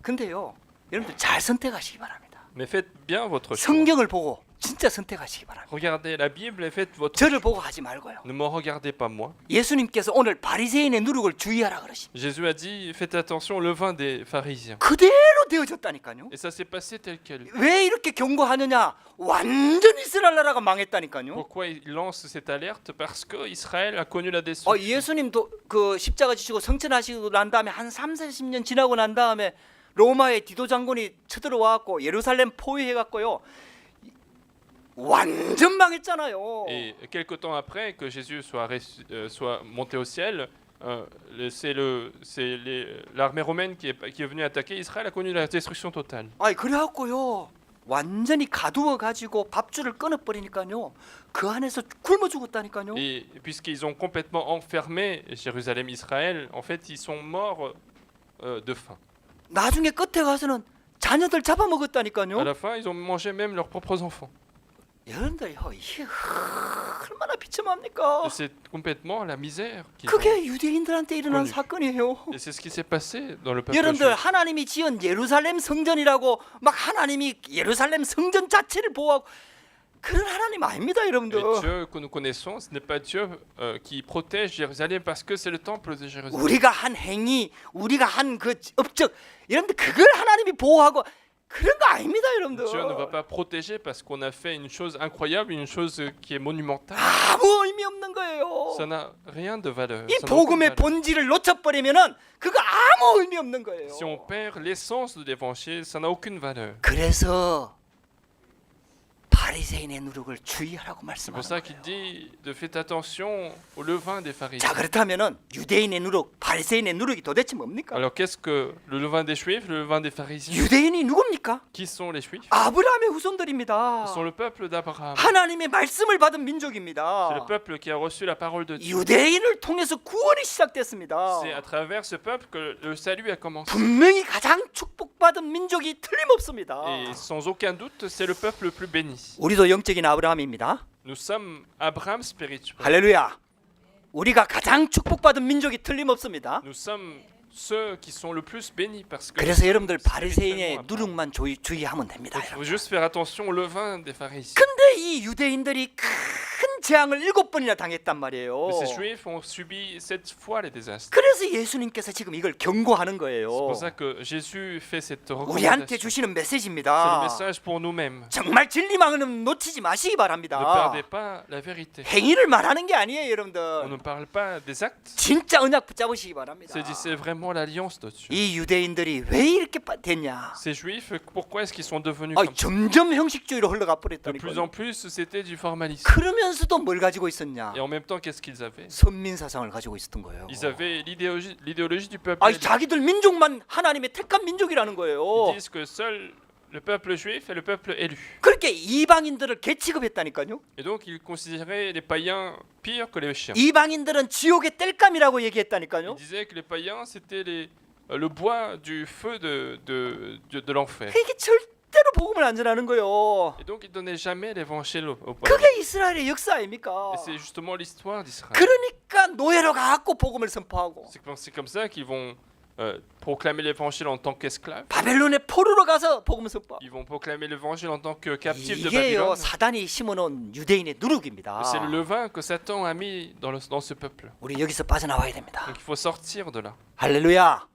근데요 여러분들 잘 선택하시기 바랍니다.
Mais faites bien votre choix.
성경을 보고 진짜 선택하시기 바랍니다.
Regardez la Bible et faites votre
저를
choix.
보고 하지 말고요.
Ne me regardez pas moi.
예수님께서 오늘 바리새인의 누룩을 주의하라 그러십니다.
Jésus a dit faites attention au levain des pharisiens.
그대로 되어졌다니까요.
Et ça s'est passé tel quel.
왜 이렇게 경고하느냐? 완전 이스라엘 나라가 망했다니까요.
Pourquoi il lance cette alerte? Parce que Israël a connu la destruction.
예수님도 그 십자가 지시고 성천하시고 난 다음에 한 30-40년 지나고 난 다음에 로마의 디도 장군이 쳐들어와 갖고 예루살렘 포위해 갖고요. 완전 망했잖아요.
Et quelque temps après que Jésus soit monté au ciel, l'armée romaine qui est venue attaquer Israël a connu la destruction totale.
아니 그래 갖고요. 완전히 가두어 가지고 밥줄을 끊어 버리니까요. 그 안에서 굶어 죽었다니까요.
Et puisqu'ils ont complètement enfermé Jérusalem, Israël, en fait, ils sont morts de faim.
나중에 끝에 가서는 자녀들 잡아먹었다니까요.
À la fin, ils ont mangé même leurs propres enfants.
여러분들 이게 얼마나 비참합니까?
Et c'est complètement la misère.
그게 유대인들한테 일어난
connu.
사건이에요.
Et c'est ce qui s'est passé dans le peuple
여러분들
juif.
하나님이 지은 예루살렘 성전이라고 막 하나님이 예루살렘 성전 자체를 보호하고 그런 하나님 아닙니다,
Et
여러분들.
Dieu que nous connaissons, ce n'est pas Dieu qui protège Jérusalem parce que c'est le temple de Jérusalem.
우리가 한 행위, 우리가 한 그 업적, 여러분들 그걸 하나님이 보호하고 그런 거 아닙니다, 여러분들.
Dieu ne va pas protéger parce qu'on a fait une chose incroyable, une chose qui est monumentale.
아무 의미 없는 거예요.
Ça n'a rien de valeur.
이
Ça n'a aucune
복음의
valeur.
본질을 놓쳐버리면은 그거 아무 의미 없는 거예요.
Si on perd l'essence de l'évangile, ça n'a aucune valeur.
그래서 바리새인의 누룩을 주의하라고
C'est pour ça
말씀하는
qu'il
거예요.
dit de faire attention au levain des pharisiens.
자, 그렇다면은 유대인의 누룩, 바리새인의 누룩이 도대체 뭡니까?
Alors qu'est-ce que le levain des juifs, le levain des pharisiens?
유대인이 누굽니까?
Qui sont les juifs?
아브라함의 후손들입니다.
Ils sont le peuple d'Abraham.
하나님의 말씀을 받은
C'est le
민족입니다.
peuple qui a reçu la parole de Dieu.
유대인을 통해서 구원이 시작됐습니다.
C'est à travers ce peuple que le salut a commencé.
분명히 가장 축복받은 민족이 틀림없습니다.
Et sans aucun doute, c'est le peuple le plus béni.
우리도 영적인 아브라함입니다.
Nous sommes Abraham spirituel.
할렐루야. 우리가 가장 축복받은 민족이 틀림없습니다.
Nous sommes ceux qui sont le plus bénis parce que
그래서 여러분들
c'est
바리새인의
spirituellement
누룩만 주의하면 됩니다.
Il faut juste faire attention au levain des pharisiens.
근데 이 유대인들이 큰 재앙을 7번이나 당했단 말이에요.
Mais ces juifs ont subi 7 fois les désastres.
그래서 예수님께서 지금 이걸 경고하는
C'est
거예요.
pour ça que Jésus fait cette
우리한테
recommandation.
주시는
C'est le
메시지입니다.
message pour nous-mêmes.
정말 진리망은 놓치지 마시기
Ne
바랍니다.
perdez pas la vérité.
행위를 말하는 게 아니에요,
On
여러분들.
ne parle pas des actes.
진짜 언약 붙잡으시기 바랍니다.
C'est vraiment l'alliance de Dieu.
이 유대인들이 왜 이렇게 됐냐?
Ces juifs, pourquoi est-ce qu'ils sont devenus
아,
comme ça?
점점 형식주의로 흘러가
De plus
버렸다니까요.
en plus, c'était du formalisme.
그러면서도 뭘 가지고 있었냐?
Et en même temps, qu'est-ce qu'ils avaient?
선민 사상을 가지고 있었던 거예요.
Ils avaient l'idéologie du peuple.
아니, 자기들 민족만 하나님의 택한 민족이라는
Ils
거예요.
disent que seul le peuple juif est le peuple élu.
그렇게 이방인들을 개취급했다니까요.
Et donc, ils considéraient les païens pires que les chiens.
이방인들은 지옥의 땔감이라고 얘기했다니까요.
Ils disaient que les païens, c'était le bois du feu de l'enfer.
이게 절대로 복음을 안 전하는 거예요.
Et donc, ils donnaient jamais l'évangile aux païens.
그게 이스라엘의 역사 아닙니까?
Et c'est justement l'histoire d'Israël.
그러니까 노예로 가고 복음을 선포하고
C'est comme ça qu'ils vont proclamer l'évangile en tant qu'esclaves.
바벨론의 포로로 가서 복음을 선포하고
Ils vont proclamer l'évangile en tant que captifs de
이게요
Babylone.
사단이 심어놓은 유대인의 누룩입니다.
C'est le levain que Satan a mis dans ce peuple.
우리 여기서 빠져나와야 됩니다.
Donc il faut sortir de là.
할렐루야.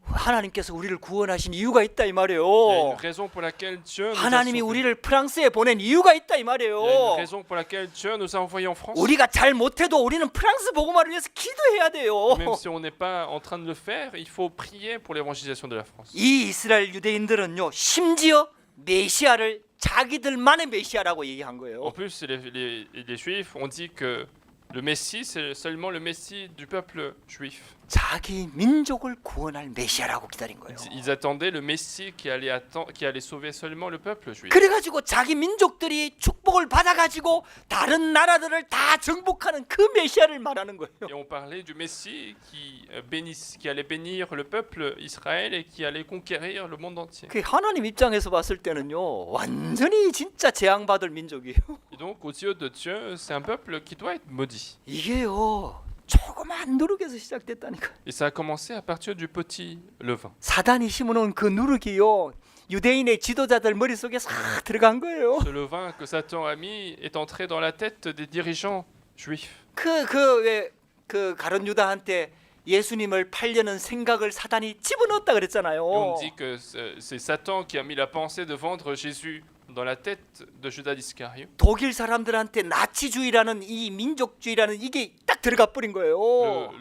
하나님께서 우리를 구원하신 이유가 있다 이
Il y a
말이에요.
une raison pour laquelle Dieu nous a
하나님이
sauvés.
우리를 프랑스에 보낸 이유가 있다 이
Il y a une
말이에요.
raison pour laquelle Dieu nous a envoyés en France.
우리가 잘 못해도 우리는 프랑스 복음화를 위해서 기도해야 돼요.
Même si on n'est pas en train de le faire, il faut prier pour l'évangélisation de la France.
이 이스라엘 유대인들은요 심지어 메시아를 자기들만의 메시아라고 얘기한
En
거예요.
plus, les Juifs ont dit que le Messie, c'est seulement le Messie du peuple juif.
자기 민족을 구원할 메시아라고 기다린 거예요.
Ils attendaient le Messie qui allait sauver seulement le peuple juif.
그래가지고 자기 민족들이 축복을 받아가지고 다른 나라들을 다 정복하는 그 메시아를 말하는 거예요.
Et on parlait du Messie qui allait bénir le peuple Israël et qui allait conquérir le monde entier.
그 하나님 입장에서 봤을 때는요 완전히 진짜 재앙받을 민족이에요.
Et donc, aux yeux de Dieu, c'est un peuple qui doit être maudit.
이게요 조그만 누룩에서 시작됐다니까.
Et ça a commencé à partir du petit levain.
사단이 심어놓은 그 누룩이요 유대인의 지도자들 머릿속에 싹 들어간 거예요.
Ce levain que Satan a mis est entré dans la tête des dirigeants juifs.
그 가룟 유다한테 예수님을 팔려는 생각을 사단이 집어넣었다
Et on
그랬잖아요.
dit que c'est Satan qui a mis la pensée de vendre Jésus dans la tête de Judas d'Iscariote.
독일 사람들한테 나치주의라는 이 민족주의라는 이게 딱 들어가 버린 거예요.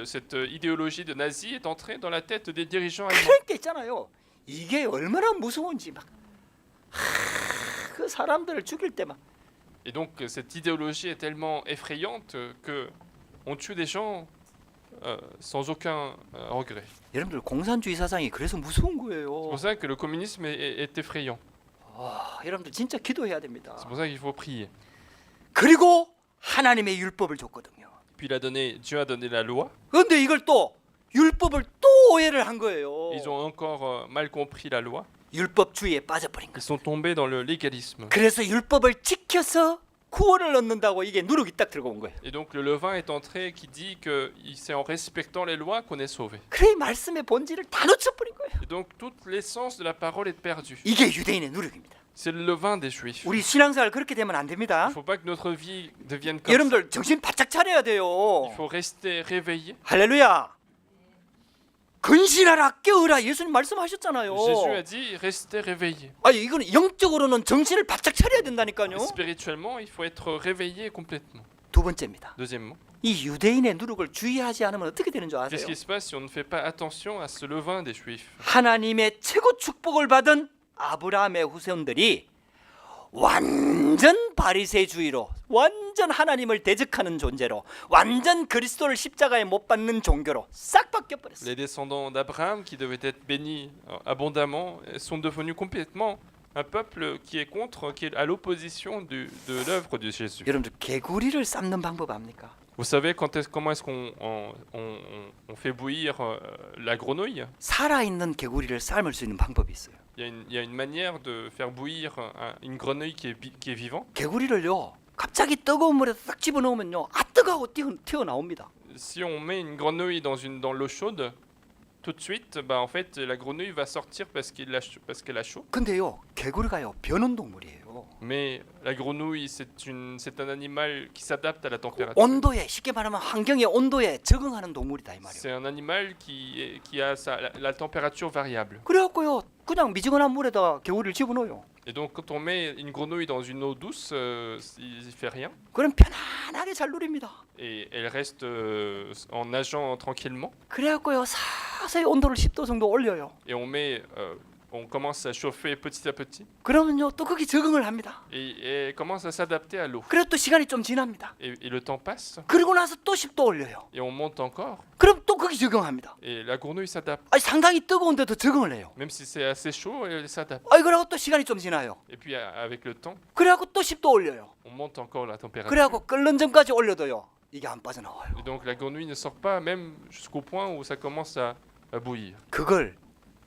Cette idéologie de nazi est entrée dans la tête des dirigeants allemands.
그러니까 있잖아요. 이게 얼마나 무서운지 막 그 사람들을 죽일 때만
Et donc cette idéologie est tellement effrayante que on tue des gens sans aucun regret.
여러분들 공산주의 사상이 그래서 무서운
C'est
거예요.
pour ça que le communisme est effrayant.
여러분들 진짜 기도해야 됩니다.
C'est pour ça qu'il faut prier.
그리고 하나님의 율법을 줬거든요.
Puis Dieu a donné la loi.
그런데 이걸 또 율법을 또 오해를 한 거예요.
Ils ont encore mal compris la loi.
율법주의에 빠져버린 거예요.
Ils sont tombés dans le légalisme.
그래서 율법을 지켜서 구원을 얻는다고 이게 누룩이 딱 들어온 거예요.
Et donc le levain est entré qui dit que c'est en respectant les lois qu'on est sauvé.
그래 말씀의 본질을 다 놓쳐버린 거예요.
Et donc toute l'essence de la parole est perdue.
이게 유대인의 누룩입니다.
C'est le levain des juifs.
우리 신앙생활 그렇게 되면 안 됩니다.
Il ne faut pas que notre vie devienne comme ça.
여러분들 정신 바짝 차려야 돼요.
Il faut rester réveillé.
할렐루야. 근신하라 깨어라 예수님 말씀하셨잖아요.
Jésus a dit restez réveillé.
아니 이거는 영적으로는 정신을 바짝 차려야 된다니까요.
Spirituellement, il faut être réveillé complètement.
두 번째입니다.
Deuxièmement,
이 유대인의 누룩을 주의하지 않으면 어떻게 되는 줄
qu'est-ce
아세요?
qui se passe si on ne fait pas attention à ce levain des juifs?
하나님의 최고 축복을 받은 아브라함의 후손들이 완전 바리새주의로 완전 하나님을 대적하는 존재로 완전 그리스도를 십자가에 못 박는 종교로 싹 바뀌어 버렸어요.
Les descendants d'Abraham, qui devaient être bénis abondamment, sont devenus complètement un peuple qui est contre, qui est à l'opposition de l'œuvre de Jésus.
여러분들 개구리를 삶는 방법 압니까?
Vous savez comment est-ce qu'on fait bouillir la grenouille?
살아있는 개구리를 삶을 수 있는 방법이 있어요.
Il y a une manière de faire bouillir une grenouille qui est vivant.
개구리를요 갑자기 뜨거운 물에 딱 집어넣으면요 아 뜨거워 튀어나옵니다.
Si on met une grenouille dans l'eau chaude, tout de suite, bah, en fait, la grenouille va sortir parce qu'elle a chaud.
근데요 개구리가요 변온동물이에요.
Mais la grenouille, c'est un animal qui s'adapte à la température.
온도에 쉽게 말하면 환경의 온도에 적응하는 동물이다 이 말이에요.
C'est un animal qui a la température variable.
그래갖고요 그냥 미지근한 물에다 개구리를 집어넣어요.
Et donc, quand on met une grenouille dans une eau douce, il fait rien.
그럼 편안하게 잘 누립니다.
Et elle reste en nageant tranquillement.
그래갖고요 서서히 온도를 10도 정도 올려요.
Et on commence à chauffer petit à petit.
그러면요 또 거기 적응을 합니다.
Et elle commence à s'adapter à l'eau.
그래도 또 시간이 좀 지납니다.
Et le temps passe.
그리고 나서 또 10도 올려요.
Et on monte encore.
그럼 또 거기 적응합니다.
Et la grenouille s'adapte.
아니, 상당히 뜨거운데도 적응을 해요.
Même si c'est assez chaud, elle s'adapte.
아이 그러고 또 시간이 좀 지나요.
Et puis avec le temps,
그래갖고 또 10도 올려요.
on monte encore la température.
그래갖고 끓는 전까지 올려도요. 이게 안 빠져나와요.
Et donc la grenouille ne sort pas même jusqu'au point où ça commence à bouillir.
그걸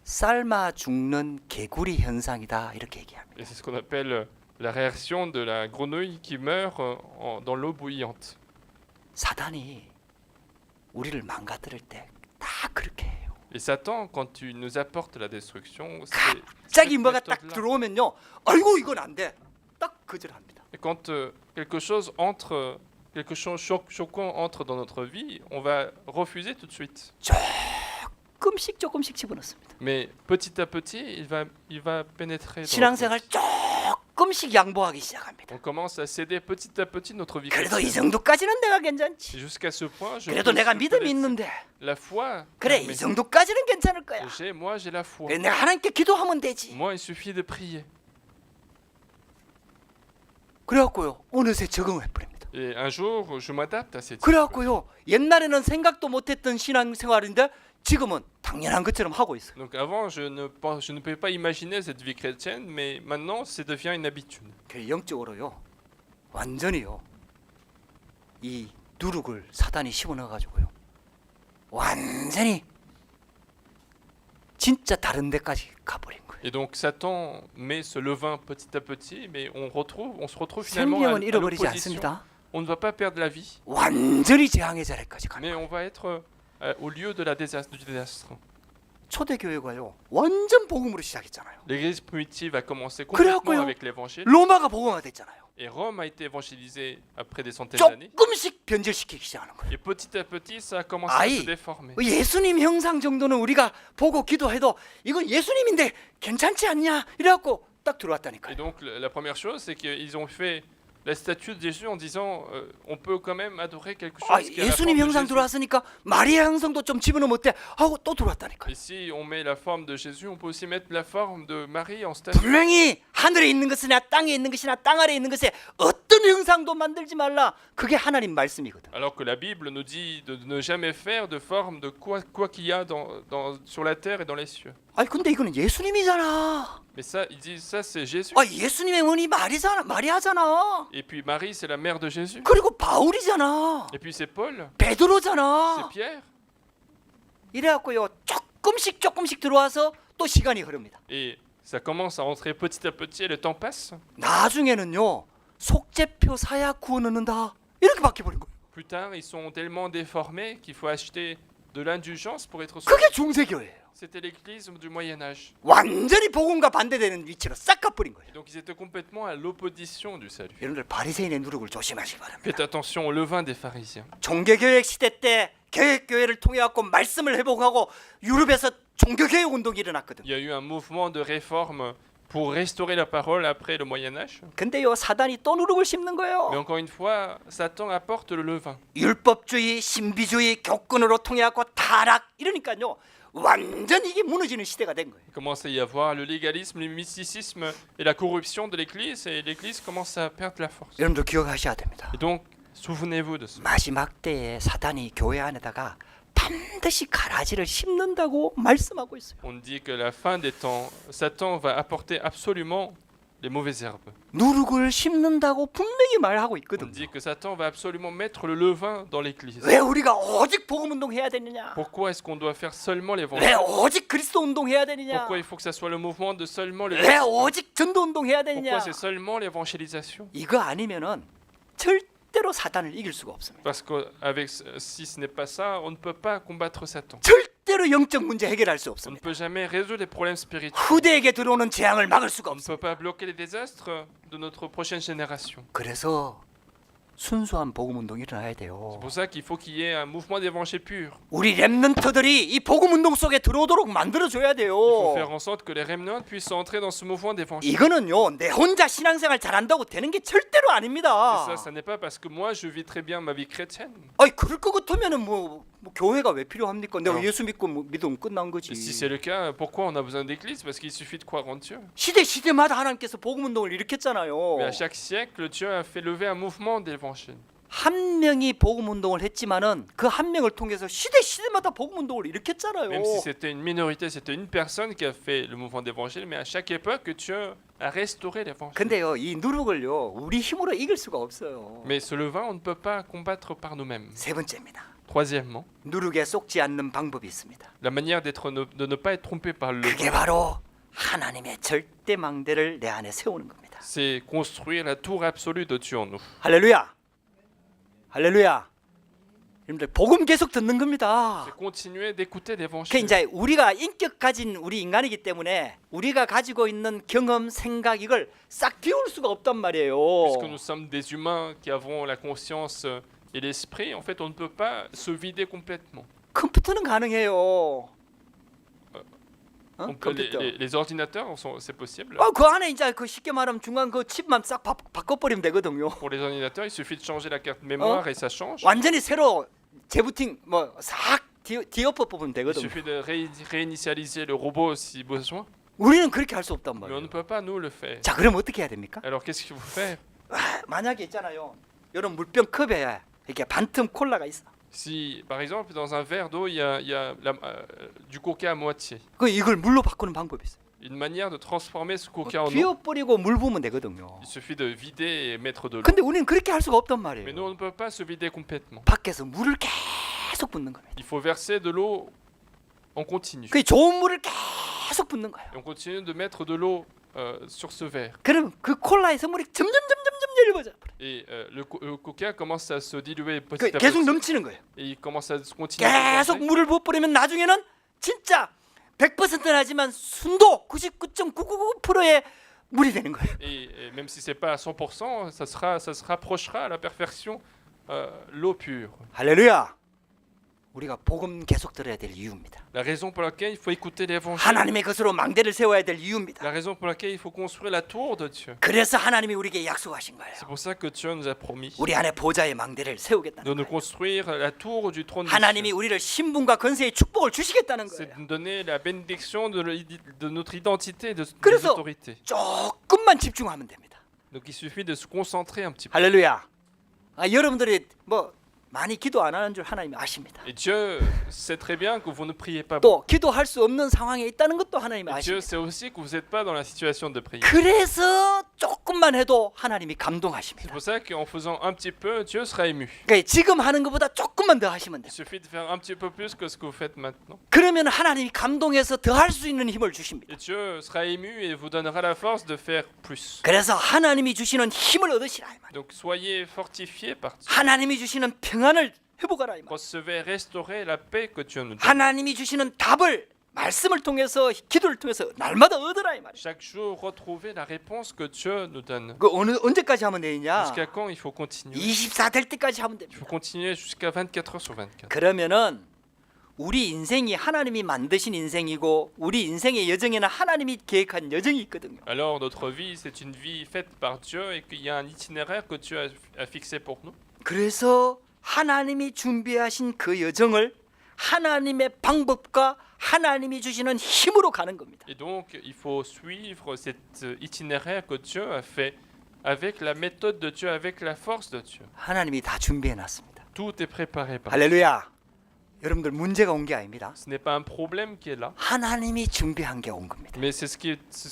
삶아 죽는 개구리 현상이다 이렇게 얘기합니다.
Et c'est ce qu'on appelle la réaction de la grenouille qui meurt dans l'eau bouillante.
사단이 우리를 망가뜨릴 때 다 그렇게 해요.
Et Satan, quand il nous apporte la destruction, c'est
갑자기
cette
뭐가 딱
méthode-là.
들어오면요. 아이고 이건 안 돼. 딱 거절합니다.
Et quand quelque chose choquant entre dans notre vie, on va refuser tout de suite.
조금씩 집어넣습니다.
Mais petit à petit, il va pénétrer dans
신앙생활
notre vie.
조금씩 양보하기 시작합니다.
On commence à céder petit à petit notre vie
그래도 이
chrétienne.
정도까지는 내가 괜찮지.
Et jusqu'à ce point, je
그래도
peux
내가
supporter
믿음이 있는데.
la foi.
그래
mais
이 정도까지는 괜찮을 거야.
j'ai la foi.
그래, 내가 하나님께 기도하면 되지.
Moi, il suffit de prier.
그래갖고요 어느새 적응해 버립니다.
Et un jour, je m'adapte à cette situation.
그래갖고요 옛날에는 생각도 못했던 신앙생활인데 지금은 당연한 것처럼 하고 있어요.
Donc avant, je ne pouvais pas imaginer cette vie chrétienne, mais maintenant, ça devient une habitude.
그래 영적으로요 완전히요 이 누룩을 사단이 심어넣어가지고요 완전히 진짜 다른 데까지 가버린 거예요.
Et donc Satan met ce levain petit à petit, mais on se retrouve finalement à
생명은 잃어버리지
l'opposition.
않습니다.
On ne va pas perdre la vie,
완전히 재앙의 자리까지 가는
mais
거예요.
on va être au lieu de du désastre.
초대교회가요 완전 복음으로 시작했잖아요.
L'église primitive a commencé
그래갖고요.
complètement avec l'évangile,
로마가 복음화 됐잖아요.
et Rome a été évangélisée après des centaines d'années.
조금씩 변질시키기 시작하는 거예요.
Et petit à petit, ça a commencé à
아이,
se déformer.
예수님 형상 정도는 우리가 보고 기도해도 이건 예수님인데 괜찮지 않냐 이래갖고 딱
Et
들어왔다니까요.
donc la première chose, c'est qu'ils ont fait la statue de Jésus en disant on peut quand même adorer quelque
아,
chose qui a la forme
예수님
de
형상
Jésus.
들어왔으니까 마리아 형상도 좀 집어넣으면 어때? 하고 또 들어왔다니까요.
Et si on met la forme de Jésus, on peut aussi mettre la forme de Marie en statue.
분명히 하늘에 있는 것이나 땅에 있는 것이나 땅 아래에 있는 것에 어떤 형상도 만들지 말라. 그게 하나님 말씀이거든.
Alors que la Bible nous dit de ne jamais faire de forme de quoi qu'il y a sur la terre et dans les cieux.
아니 근데 이거는 예수님이잖아.
Mais ça, il dit ça c'est Jésus.
아, 예수님의 어머니 마리아잖아.
Et puis Marie c'est la mère de Jésus.
그리고 바울이잖아.
Et puis c'est Paul, c'est
베드로잖아.
Pierre.
이래갖고요 조금씩 들어와서 또 시간이 흐릅니다.
Et ça commence à rentrer petit à petit et le temps passe.
나중에는요 속죄표 사약 구워 넣는다 이렇게 바뀌어버린 거예요.
Plus tard, ils sont tellement déformés qu'il faut acheter de l'indulgence pour être sauvé.
그게 중세교회예요.
C'était l'église du Moyen Âge.
완전히 복음과 반대되는 위치로 싹 가버린 거예요.
Et donc ils étaient complètement à l'opposition du salut.
여러분들 바리새인의 누룩을 조심하시기 바랍니다.
Faites attention au levain des pharisiens.
종교개혁 시대 때 개혁교회를 통해 갖고 말씀을 회복하고 유럽에서 종교개혁 운동이 일어났거든.
Il y a eu un mouvement de réforme pour restaurer la parole après le Moyen Âge.
근데요 사단이 또 누룩을 심는
Mais
거예요.
encore une fois, Satan apporte le levain.
율법주의, 신비주의, 교권으로 통해 갖고 타락 이러니까요 완전 이게 무너지는 시대가 된 거예요.
Il commence à y avoir le légalisme, le mysticisme et la corruption de l'église, et l'église commence à perdre la force.
여러분들 기억하셔야 됩니다.
Et donc, souvenez-vous de ça.
마지막 때에 사단이 교회 안에다가 반드시 가라지를 심는다고 말씀하고 있어요.
On dit que la fin des temps, Satan va apporter absolument les mauvaises herbes.
누룩을 심는다고 분명히 말하고
On
있거든요.
dit que Satan va absolument mettre le levain dans l'église.
왜 우리가 오직 복음 운동 해야 되느냐?
Pourquoi est-ce qu'on doit faire seulement
왜
l'évangile?
오직 그리스도 운동 해야 되느냐?
Pourquoi il faut que ça soit le mouvement de seulement le
왜 오직 전도 운동 해야 되느냐?
Pourquoi c'est seulement l'évangélisation?
이거 아니면은 절대로 사단을 이길 수가 없습니다.
Parce que si ce n'est pas ça, on ne peut pas combattre Satan.
절대로 영적 문제 해결할 수
On ne
없습니다.
peut jamais résoudre les problèmes spirituels.
후대에게 들어오는 재앙을 막을 수가
On ne
없습니다.
peut pas bloquer les désastres de notre prochaine génération.
그래서 순수한 복음 운동이 일어나야
C'est
돼요.
pour ça qu'il faut qu'il y ait un mouvement d'évangile pur.
우리 렘넌트들이 이 복음 운동 속에 들어오도록 만들어 줘야
Il faut faire
돼요.
en sorte que les remnants puissent entrer dans ce mouvement d'évangile.
이거는요 내 혼자 신앙생활 잘한다고 되는 게 절대로
Et
아닙니다.
ça n'est pas parce que moi je vis très bien ma vie chrétienne.
아니 그럴 것 같으면은 뭐 교회가 왜 필요합니까? 내가
어.
예수 믿고 믿으면 끝난 거지.
Et si c'est le cas, pourquoi on a besoin d'église? Parce qu'il suffit de croire en Dieu.
시대마다 하나님께서 복음 운동을 일으켰잖아요.
Mais à chaque siècle, Dieu a fait lever un mouvement d'évangile.
한 명이 복음 운동을 했지만은 그 한 명을 통해서 시대마다 복음 운동을 일으켰잖아요.
Même si c'était une minorité, c'était une personne qui a fait le mouvement d'évangile, mais à chaque époque, Dieu a restauré l'évangile.
근데요 이 누룩을요 우리 힘으로 이길 수가 없어요.
Mais ce levain, on ne peut pas combattre par nous-mêmes.
세 번째입니다.
Troisièmement,
누룩에 속지 않는 방법이 있습니다.
la manière de ne pas être trompé par le
그게 바로 하나님의 절대 망대를 내 안에 세우는 겁니다.
c'est construire la tour absolue de Dieu en nous.
할렐루야. 할렐루야. 여러분들 복음 계속 듣는 겁니다.
C'est continuer d'écouter
그
l'évangile.
이제 우리가 인격 가진 우리 인간이기 때문에 우리가 가지고 있는 경험, 생각 이걸 싹 비울 수가 없단 말이에요.
Puisque nous sommes des humains qui avons la conscience et l'esprit, en fait, on ne peut pas se vider complètement.
컴퓨터는 가능해요. 컴퓨터.
Les ordinateurs, c'est possible.
그 안에 이제 그 쉽게 말하면 중간 그 칩만 싹 바꿔버리면 되거든요.
Pour les ordinateurs, il suffit de changer la carte mémoire et ça change.
완전히 새로 재부팅 싹 디어퍼 뽑으면
Il
되거든요.
suffit de réinitialiser le robot si besoin.
우리는 그렇게 할 수 없단
Mais on
말이에요.
ne peut pas nous le faire.
자, 그럼 어떻게 해야 됩니까?
Alors qu'est-ce qu'il faut faire?
만약에 있잖아요. 이런 물병 컵에 이렇게 반틈 콜라가 있어.
Si, par exemple, dans un verre d'eau, il y a du coca à moitié.
이걸 물로 바꾸는 방법이 있어요.
Une manière de transformer ce coca en eau,
비워버리고 물 부으면 되거든요.
il suffit de vider et mettre de l'eau.
근데 우리는 그렇게 할 수가 없단
Mais nous,
말이에요.
on ne peut pas se vider complètement.
밖에서 물을 계속 붓는 겁니다.
Il faut verser de l'eau en continu.
그 좋은 물을 계속 붓는 거예요.
Et on continue de mettre de l'eau sur ce verre.
그럼 그 콜라의 성물이 점점 엷어져.
Et le coca commence à se diluer petit à
계속
petit.
넘치는 거예요.
Et il commence à continuer à
계속
déverser.
물을 부어버리면 나중에는 진짜 100%는 하지만 순도 99.999%의 물이 되는 거예요.
Et même si c'est pas à 100%, ça se rapprochera à la perfection l'eau pure.
할렐루야. 우리가 복음 계속 들어야 될 이유입니다.
La raison pour laquelle il faut écouter l'évangile.
하나님의 것으로 망대를 세워야 될 이유입니다.
La raison pour laquelle il faut construire la tour de Dieu.
그래서 하나님이 우리에게 약속하신 거예요.
C'est pour ça que Dieu nous a promis
우리 안에 보좌의 망대를
de
세우겠다는
nous
거예요.
construire la tour du trône de
하나님이
Dieu.
우리를 신분과 권세의 축복을 주시겠다는
C'est
거예요.
de nous donner la bénédiction de notre identité, de des
그래서
autorités.
조금만 집중하면 됩니다.
Donc il suffit de se concentrer un petit peu.
할렐루야. 여러분들이 뭐 많이 기도 안 하는 줄 하나님이 아십니다.
Et Dieu sait très bien que vous ne priez pas beaucoup.
또 기도할 수 없는 상황에 있다는 것도 하나님이
Et Dieu
아십니다.
sait aussi que vous n'êtes pas dans la situation de prier.
그래서 조금만 해도 하나님이
C'est
감동하십니다.
pour ça qu'en faisant un petit peu, Dieu sera ému.
그러니까 지금 하는 것보다 조금만 더 하시면
Il
돼요.
suffit de faire un petit peu plus que ce que vous faites maintenant.
그러면 하나님이 감동해서 더 할 수 있는 힘을 주십니다.
Et Dieu sera ému et vous donnera la force de faire plus.
그래서 하나님이 주시는 힘을 얻으시라 이 말이에요.
Donc soyez fortifiés par Dieu.
하나님이 주시는 평안을 회복하라 이 말이에요.
Recevez, restaurez la paix que Dieu nous donne.
하나님이 주시는 답을 말씀을 통해서 기도를 통해서 날마다 얻으라 이 말이에요.
Chaque jour, retrouvez la réponse que Dieu nous donne.
그 언제까지 하면 되느냐?
Jusqu'à quand il faut continuer?
24 될 때까지 하면
Il faut
됩니다.
continuer jusqu'à 24 heures sur 24.
그러면은 우리 인생이 하나님이 만드신 인생이고 우리 인생의 여정에는 하나님이 계획한 여정이 있거든요.
Alors notre vie, c'est une vie faite par Dieu et qu'il y a un itinéraire que Dieu a fixé pour nous.
그래서 하나님이 준비하신 그 여정을 하나님의 방법과 하나님이 주시는 힘으로 가는 겁니다.
Et donc, il faut suivre cet itinéraire que Dieu a fait avec la méthode de Dieu, avec la force de Dieu.
하나님이 다 준비해 놨습니다.
Tout est préparé par Dieu.
할렐루야. 여러분들 문제가 온 게 아닙니다.
Ce n'est pas un problème qui est là,
하나님이 준비한 게 온 겁니다.
mais c'est ce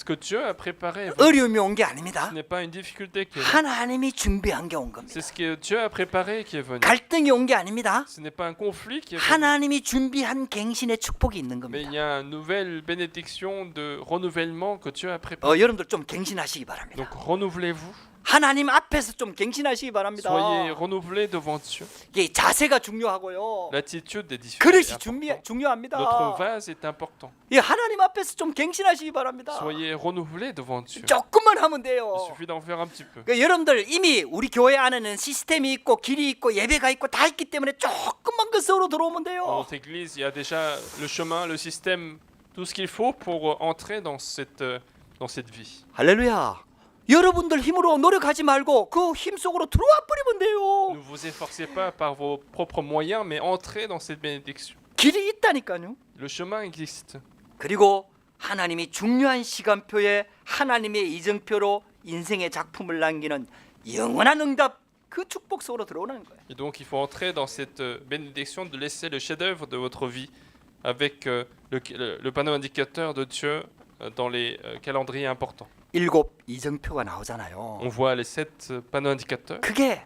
que Dieu a préparé.
어려움이 온 게 아닙니다.
Ce n'est pas une difficulté qui est là,
하나님이 준비한 게 온 겁니다.
c'est ce que Dieu a préparé qui est venu.
갈등이 온 게 아닙니다.
Ce n'est pas un conflit qui est venu,
하나님이 준비한 갱신의 축복이 있는
mais il
겁니다.
y a une nouvelle bénédiction de renouvellement que Dieu a préparé.
여러분들 좀 갱신하시기 바랍니다.
Donc renouvelez-vous,
하나님 앞에서 좀 갱신하시기 바랍니다.
soyez renouvelés devant Dieu.
이게 자세가 중요하고요.
L'attitude des difficultés.
그릇이
est importante.
중요합니다.
Notre vase est important.
예, 하나님 앞에서 좀 갱신하시기 바랍니다.
Soyez renouvelés devant Dieu.
조금만 하면
Il
돼요.
suffit d'en faire un petit peu.
그러니까 여러분들 이미 우리 교회 안에는 시스템이 있고 길이 있고 예배가 있고 다 있기 때문에 조금만 그 속으로 들어오면
Dans
돼요.
notre église, il y a déjà le chemin, le système, tout ce qu'il faut pour entrer dans cette vie.
할렐루야. 여러분들 힘으로 노력하지 말고 그 힘 속으로 들어와 버리면 돼요.
Ne vous efforcez pas par vos propres moyens, mais entrez dans cette bénédiction.
길이 있다니까요.
Le chemin existe.
그리고 하나님이 중요한 시간표에 하나님의 이정표로 인생의 작품을 남기는 영원한 응답 그 축복 속으로 들어오는 거예요.
Et donc, il faut entrer dans cette bénédiction de laisser le chef-d'œuvre de votre vie avec le panneau indicateur de Dieu dans les calendriers importants.
7 이정표가 나오잖아요.
On voit les 7 panneaux indicateurs.
그게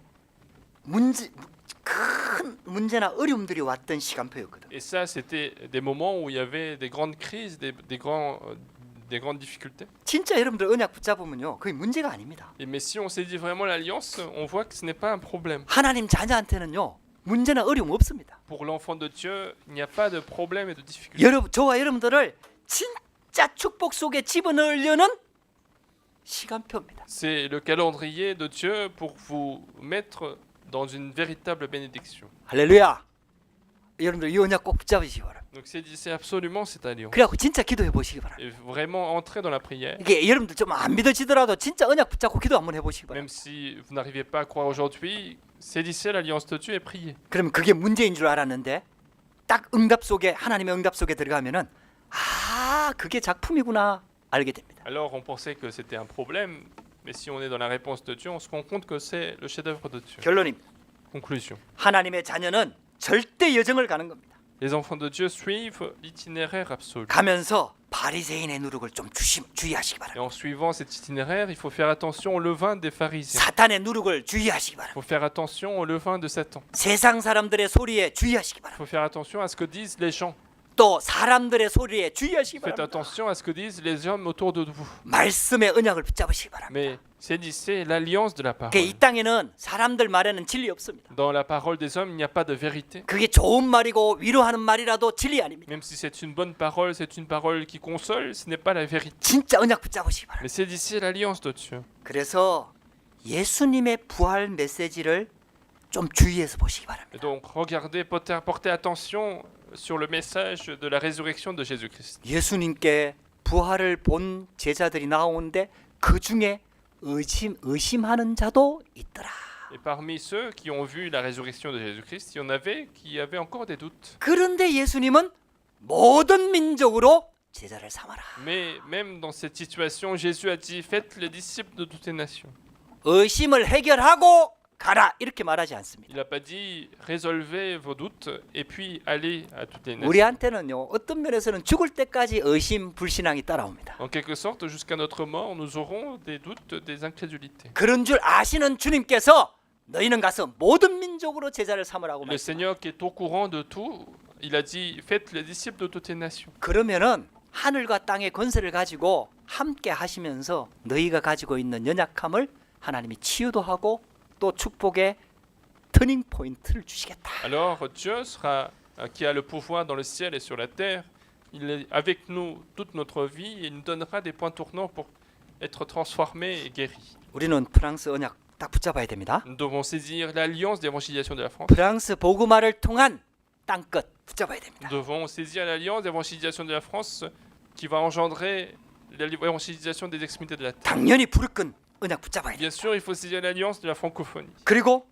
큰 문제나 어려움들이 왔던 시간표였거든.
Et ça, c'était des moments où il y avait des grandes crises, des grandes difficultés.
진짜 여러분들 언약 붙잡으면요, 그게 문제가 아닙니다.
Et mais si on saisit vraiment l'alliance, on voit que ce n'est pas un problème.
하나님 자녀한테는요, 문제나 어려움 없습니다.
Pour l'enfant de Dieu, il n'y a pas de problème et de difficulté.
여러분, 저와 여러분들을 진짜 축복 속에 집어넣으려는 시간표입니다.
C'est le calendrier de Dieu pour vous mettre dans une véritable bénédiction.
할렐루야. 여러분들 이 언약 꼭 붙잡으시기 바랍니다.
Donc saisissez absolument cette alliance.
그래갖고 진짜 기도해 보시기 바랍니다.
Et vraiment entrer dans la prière.
이게 여러분들 좀 안 믿어지더라도 진짜 언약 붙잡고 기도 한번 해보시기 바랍니다.
Même si vous n'arrivez pas à croire aujourd'hui, saisissez l'alliance de Dieu et priez.
그러면 그게 문제인 줄 알았는데 딱 응답 속에 하나님의 응답 속에 들어가면은 그게 작품이구나 알게 됩니다.
Alors on pensait que c'était un problème, mais si on est dans la réponse de Dieu, on se rend compte que c'est le chef-d'œuvre de Dieu.
결론입니다.
Conclusion.
하나님의 자녀는 절대 여정을 가는 겁니다.
Les enfants de Dieu suivent l'itinéraire absolu.
가면서 바리새인의 누룩을 좀 주의하시기
Et
바랍니다.
en suivant cet itinéraire, il faut faire attention au levain des pharisiens.
사탄의 누룩을 주의하시기
Il
바랍니다.
faut faire attention au levain de Satan.
세상 사람들의 소리에 주의하시기
Il
바랍니다.
faut faire attention à ce que disent les gens.
또 사람들의 소리에 주의하시기
Faites
바랍니다.
attention à ce que disent les hommes autour de vous.
말씀의 언약을 붙잡으시기 바랍니다.
Mais saisissez l'alliance de la
이
parole.
땅에는 사람들 말에는 진리 없습니다.
Dans la parole des hommes, il n'y a pas de vérité.
그게 좋은 말이고 위로하는 말이라도 진리 아닙니다.
Même si c'est une bonne parole, c'est une parole qui console, ce n'est pas la vérité.
진짜 언약 붙잡으시기 바랍니다.
Mais saisissez l'alliance de Dieu.
그래서 예수님의 부활 메시지를 좀 주의해서 보시기
Et
바랍니다.
donc, regardez, portez attention sur le message de la résurrection de Jésus-Christ.
예수님께 부활을 본 제자들이 나오는데 그 중에 의심하는 자도 있더라.
Et parmi ceux qui ont vu la résurrection de Jésus-Christ, il y en avait qui avaient encore des doutes.
그런데 예수님은 모든 민족으로 제자를 삼아라.
Mais même dans cette situation, Jésus a dit, faites les disciples de toutes les nations.
의심을 해결하고 가라 이렇게 말하지 않습니다.
Il n'a pas dit, résolvez vos doutes et puis allez à toutes les nations.
우리한테는요 어떤 면에서는 죽을 때까지 의심 불신앙이 따라옵니다.
En quelque sorte, jusqu'à notre mort, nous aurons des doutes, des incrédulités.
그런 줄 아시는 주님께서 너희는 가서 모든 민족으로 제자를 삼으라고
Le
말씀.
Seigneur qui est au courant de tout, il a dit, faites les disciples de toutes les nations.
그러면은 하늘과 땅의 권세를 가지고 함께 하시면서 너희가 가지고 있는 연약함을 하나님이 치유도 하고 또 축복의 터닝 포인트를 주시겠다.
Alors Dieu sera, qui a le pouvoir dans le ciel et sur la terre, il est avec nous toute notre vie et il nous donnera des points tournants pour être transformés et guéris.
우리는 프랑스 언약 딱 붙잡아야 됩니다.
Nous devons saisir l'alliance d'évangélisation de la France.
프랑스 복음화를 통한 땅끝 붙잡아야 됩니다.
Nous devons saisir l'alliance d'évangélisation de la France qui va engendrer l'évangélisation des extrémités de la terre.
당연히 불을 끈 언약 붙잡아야
Bien
됩니다.
sûr, il faut saisir l'alliance de la francophonie.
그리고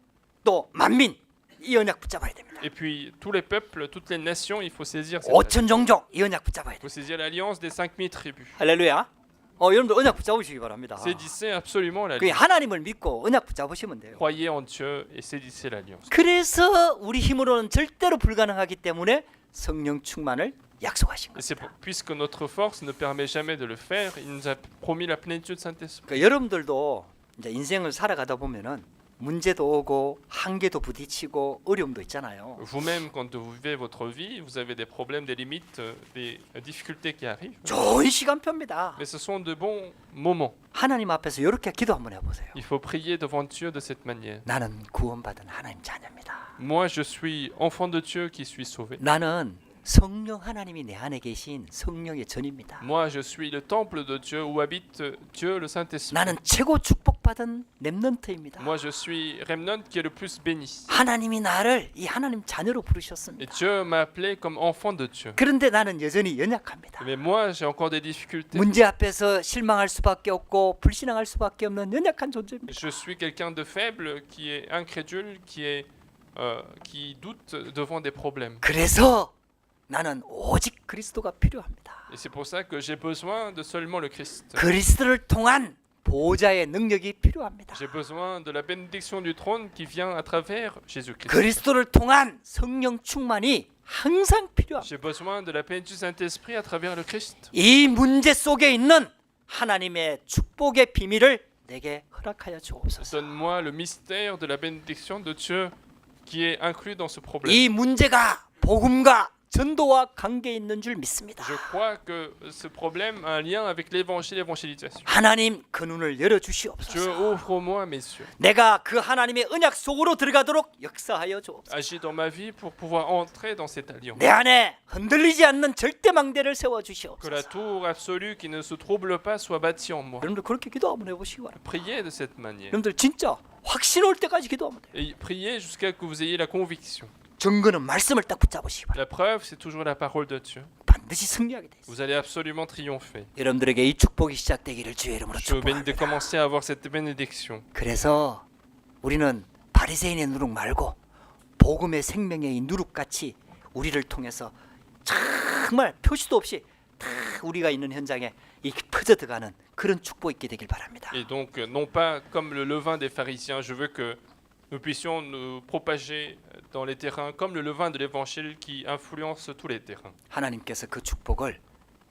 또 만민 이 언약 붙잡아야 됩니다.
Et puis tous les peuples, toutes les nations, il faut saisir cette alliance.
5천 종족 이 언약 붙잡아야
Il
됩니다.
faut saisir l'alliance des 5000 tribus.
할렐루야. 여러분들 언약 붙잡으시기 바랍니다.
Saisissez absolument
그
l'alliance.
하나님을 믿고 언약 붙잡으시면 돼요.
Croyez en Dieu et saisissez l'alliance.
그래서 우리 힘으로는 절대로 불가능하기 때문에 성령 충만을 약속하신
Et c'est
겁니다.
puisque notre force ne permet jamais de le faire, il nous a promis la plénitude Saint-Esprit.
그러니까 여러분들도 이제 인생을 살아가다 보면은 문제도 오고 한계도 부딪히고 어려움도 있잖아요.
Vous-même, quand vous vivez votre vie, vous avez des problèmes, des limites, des difficultés qui arrivent.
좋은 시간표입니다.
Mais ce sont de bons moments.
하나님 앞에서 이렇게 기도 한번 해보세요.
Il faut prier devant Dieu de cette manière.
나는 구원받은 하나님 자녀입니다.
Moi, je suis enfant de Dieu qui suis sauvé.
나는 성령 하나님이 내 안에 계신 성령의 전입니다.
Moi, je suis le temple de Dieu où habite Dieu, le Saint-Esprit.
나는 최고 축복받은 렘넌트입니다.
Moi, je suis Remnant qui est le plus béni.
하나님이 나를 이 하나님 자녀로
Et
부르셨습니다.
Dieu m'a appelé comme enfant de Dieu.
그런데 나는 여전히 연약합니다.
Mais moi, j'ai encore des difficultés.
문제 앞에서 실망할 수밖에 없고 불신앙할 수밖에 없는 연약한 존재입니다.
Je suis quelqu'un de faible, qui est incrédule, qui doute devant des problèmes.
그래서 나는 오직 그리스도가 필요합니다.
Et c'est pour ça que j'ai besoin de seulement le Christ.
그리스도를 통한 보호자의 능력이 필요합니다.
J'ai besoin de la bénédiction du trône qui vient à travers Jésus-Christ.
그리스도를 통한 성령 충만이 항상 필요합니다.
J'ai besoin de la plénitude du Saint-Esprit à travers le Christ.
이 문제 속에 있는 하나님의 축복의 비밀을 내게 허락하여 주옵소서.
Donne-moi le mystère de la bénédiction de Dieu qui est inclus dans ce problème.
이 문제가 복음과 전도와 관계 있는 줄 믿습니다.
Je crois que ce problème a un lien avec l'évangile et l'évangélisation.
하나님 그 눈을 열어
Dieu,
주시옵소서.
ouvre-moi mes yeux.
내가 그 하나님의 언약 속으로 들어가도록 역사하여 주옵소서.
Agis dans ma vie pour pouvoir entrer dans cette alliance.
내 안에 흔들리지 않는 절대 망대를 세워
Que la
주시옵소서.
tour absolue qui ne se trouble pas soit bâtie en moi.
여러분들 그렇게 기도 한번 해보시기 바랍니다.
Priez de cette manière.
여러분들 진짜 확신 올 때까지 기도하면 돼요.
Et priez jusqu'à que vous ayez la conviction.
증거는 말씀을 딱 붙잡으시기 바랍니다.
La preuve, c'est toujours la parole de Dieu.
반드시 승리하게 돼 있어요.
Vous allez absolument triompher.
여러분들에게 이 축복이 시작되기를 주의 이름으로
Je vous bénis de
축복합니다.
commencer à avoir cette bénédiction.
그래서 우리는 바리새인의 누룩 말고 복음의 생명의 이 누룩같이 우리를 통해서 정말 표시도 없이 다 우리가 있는 현장에 이 퍼져들어가는 그런 축복 있게 되길 바랍니다.
Et donc, non pas comme le levain des pharisiens, je veux que nous puissions nous propager dans les terrains comme le levain de l'évangile qui influence tous les terrains.
하나님께서 그 축복을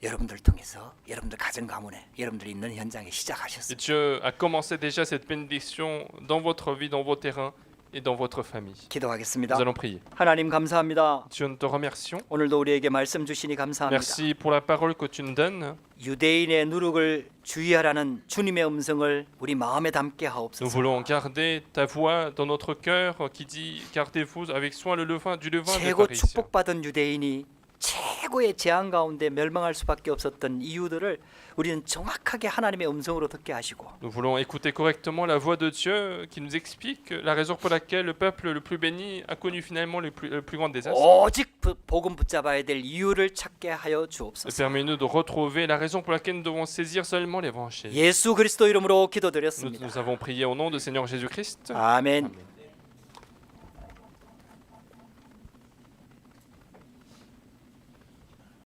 여러분들 통해서 여러분들 가정 가문에 여러분들 있는 현장에
Et
시작하셨습니다.
Dieu a commencé déjà cette bénédiction dans votre vie, dans vos terrains et dans votre famille.
기도하겠습니다.
Nous allons prier.
하나님 감사합니다.
Dieu, nous te remercions.
오늘도 우리에게 말씀 주시니 감사합니다.
Merci pour la parole que tu nous donnes.
유대인의 누룩을 주의하라는 주님의 음성을 우리 마음에 담게
Nous
하옵소서.
voulons garder ta voix dans notre cœur qui dit gardez-vous avec soin du levain des
최고
pharisiens.
축복받은 유대인이 최고 최고의 재앙 가운데 멸망할 수밖에 없었던 이유들을 우리는 정확하게 하나님의 음성으로 듣게 하시고
Nous voulons écouter correctement la voix de Dieu qui nous explique la raison pour laquelle le peuple le plus béni a connu finalement le plus grand désastre.
오직 복음 붙잡아야 될 이유를 찾게 하여
Et
주옵소서.
permets-nous de retrouver la raison pour laquelle nous devons saisir seulement l'évangile.
예수 그리스도 이름으로
Nous,
기도드렸습니다.
nous avons prié au nom du Seigneur Jésus-Christ.
아멘.